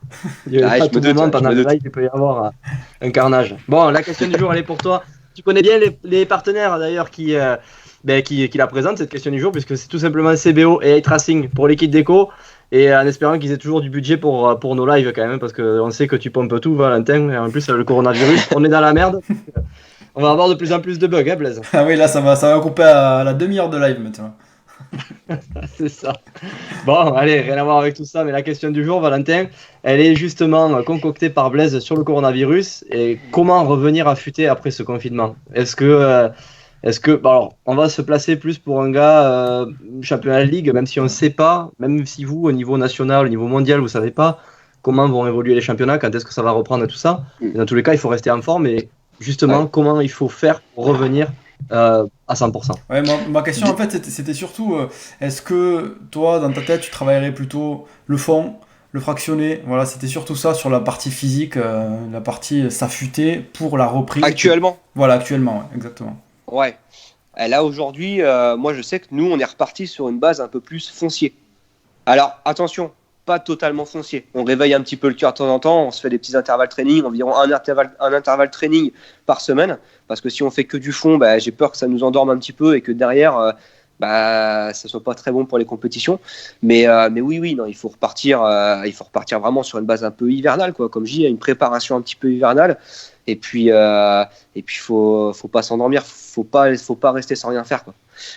À tout moment, pendant le live, il peut y avoir un carnage. Bon, la question du jour, elle est pour toi. Tu connais bien les partenaires d'ailleurs qui la présentent, cette question du jour, puisque c'est tout simplement CBO et iTracing pour l'équipe d'éco. Et en espérant qu'ils aient toujours du budget pour nos lives quand même, parce qu'on sait que tu pompes tout, Valentin, et en plus le coronavirus, on est dans la merde. On va avoir de plus en plus de bugs, hein, Blaise. Ah oui, là ça va couper à la demi-heure de live maintenant. C'est ça. Bon, allez, rien à voir avec tout ça, mais la question du jour, Valentin, elle est justement concoctée par Blaise sur le coronavirus, et comment revenir affûté après ce confinement. Est-ce que alors, on va se placer plus pour un gars championnat de ligue, même si on ne sait pas, même si vous, au niveau national, au niveau mondial, vous ne savez pas comment vont évoluer les championnats, quand est-ce que ça va reprendre et tout ça. Et dans tous les cas, il faut rester en forme et justement, comment il faut faire pour revenir à 100%. Ouais, ma question, en fait, c'était surtout, est-ce que toi, dans ta tête, tu travaillerais plutôt le fond, le fractionné? Voilà, c'était surtout ça sur la partie physique, la partie s'affûter pour la reprise. Actuellement. Voilà, actuellement, ouais, exactement. Ouais. Et là aujourd'hui, moi je sais que nous on est reparti sur une base un peu plus foncier. Alors attention, pas totalement foncier. On réveille un petit peu le cœur de temps en temps, on se fait des petits intervalles training, environ un intervalle training par semaine, parce que si on fait que du fond, j'ai peur que ça nous endorme un petit peu et que derrière ça soit pas très bon pour les compétitions. Mais oui, non, il faut repartir vraiment sur une base un peu hivernale, quoi. Comme je dis, une préparation un petit peu hivernale. Et puis faut pas s'endormir, faut pas rester sans rien faire, quoi.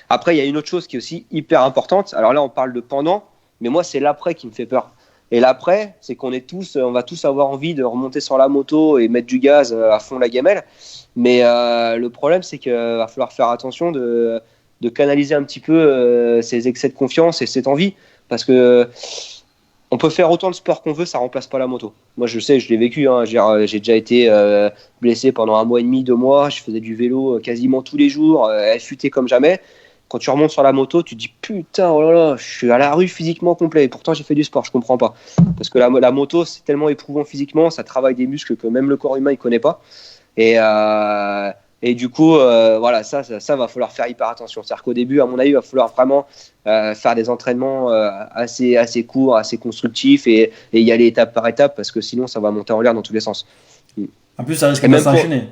Après, il y a une autre chose qui est aussi hyper importante. Alors là, on parle de pendant, mais moi, c'est l'après qui me fait peur. Et l'après, c'est qu'on va tous avoir envie de remonter sur la moto et mettre du gaz à fond la gamelle. Mais le problème, c'est qu'il va falloir faire attention de canaliser un petit peu ces excès de confiance et cette envie. Parce que on peut faire autant de sport qu'on veut, ça remplace pas la moto. Moi, je sais, je l'ai vécu. Hein. J'ai déjà été blessé pendant 1 mois et demi, 2 mois. Je faisais du vélo quasiment tous les jours, affûté comme jamais. Quand tu remontes sur la moto, tu te dis putain, oh là là, je suis à la rue physiquement complet. Et pourtant, j'ai fait du sport, je comprends pas. Parce que la moto, c'est tellement éprouvant physiquement, ça travaille des muscles que même le corps humain, il connaît pas. Et du coup, voilà, ça va falloir faire hyper attention. C'est-à-dire qu'au début, à mon avis, il va falloir vraiment faire des entraînements assez courts, assez constructifs et y aller étape par étape parce que sinon, ça va monter en l'air dans tous les sens. En plus, ça risque de s'enchaîner.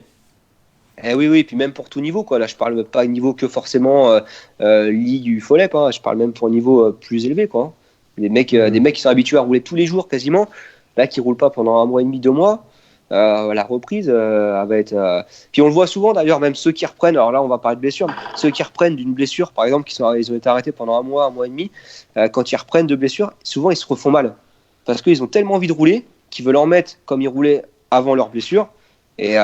Oui, puis même pour tout niveau, quoi. Là, je parle pas niveau que forcément Ligue du Folep, hein. Je parle même pour un niveau plus élevé, quoi. Des mecs qui sont habitués à rouler tous les jours quasiment, là, qui roulent pas pendant 1 mois et demi, 2 mois. La reprise va être. Puis on le voit souvent d'ailleurs, même ceux qui reprennent. Alors là, on va parler de blessures. Ceux qui reprennent d'une blessure, par exemple, ils ont été arrêtés pendant 1 mois, 1 mois et demi. Quand ils reprennent de blessures, souvent ils se refont mal parce qu'ils ont tellement envie de rouler qu'ils veulent en mettre comme ils roulaient avant leur blessure. Et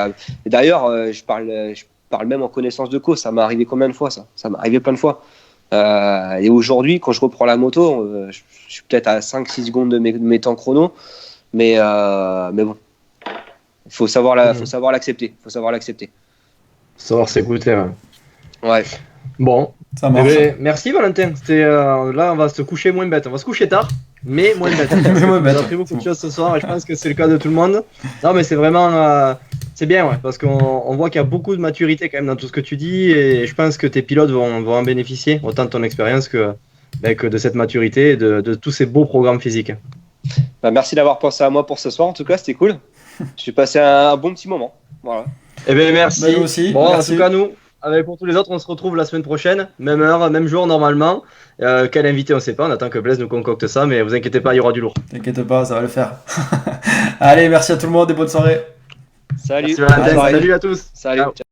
d'ailleurs, je parle même en connaissance de cause. Ça m'est arrivé combien de fois ça m'est arrivé plein de fois. Et aujourd'hui, quand je reprends la moto, je suis peut-être à 5-6 secondes de mes temps chrono, mais bon. Faut savoir l'accepter. Faut savoir s'écouter. Ouais. Bon. Ça marche. Merci Valentin. Là, on va se coucher moins bête. On va se coucher tard, mais moins bête. On a appris beaucoup de choses ce soir et je pense que c'est le cas de tout le monde. Non, mais c'est vraiment. C'est bien, ouais, parce qu'on voit qu'il y a beaucoup de maturité quand même dans tout ce que tu dis et je pense que tes pilotes vont en bénéficier, autant de ton expérience que de cette maturité et de tous ces beaux programmes physiques. Merci d'avoir pensé à moi pour ce soir. En tout cas, c'était cool. J'ai passé un bon petit moment. Voilà. Eh bien, merci. Aussi. Bon, merci. En tout cas, nous, pour tous les autres, on se retrouve la semaine prochaine. Même heure, même jour normalement. Quel invité, on ne sait pas. On attend que Blaise nous concocte ça, mais vous inquiétez pas, il y aura du lourd. T'inquiète pas, ça va le faire. Allez, merci à tout le monde et bonne soirée. Salut. Merci, salut à tous. Salut. Ciao.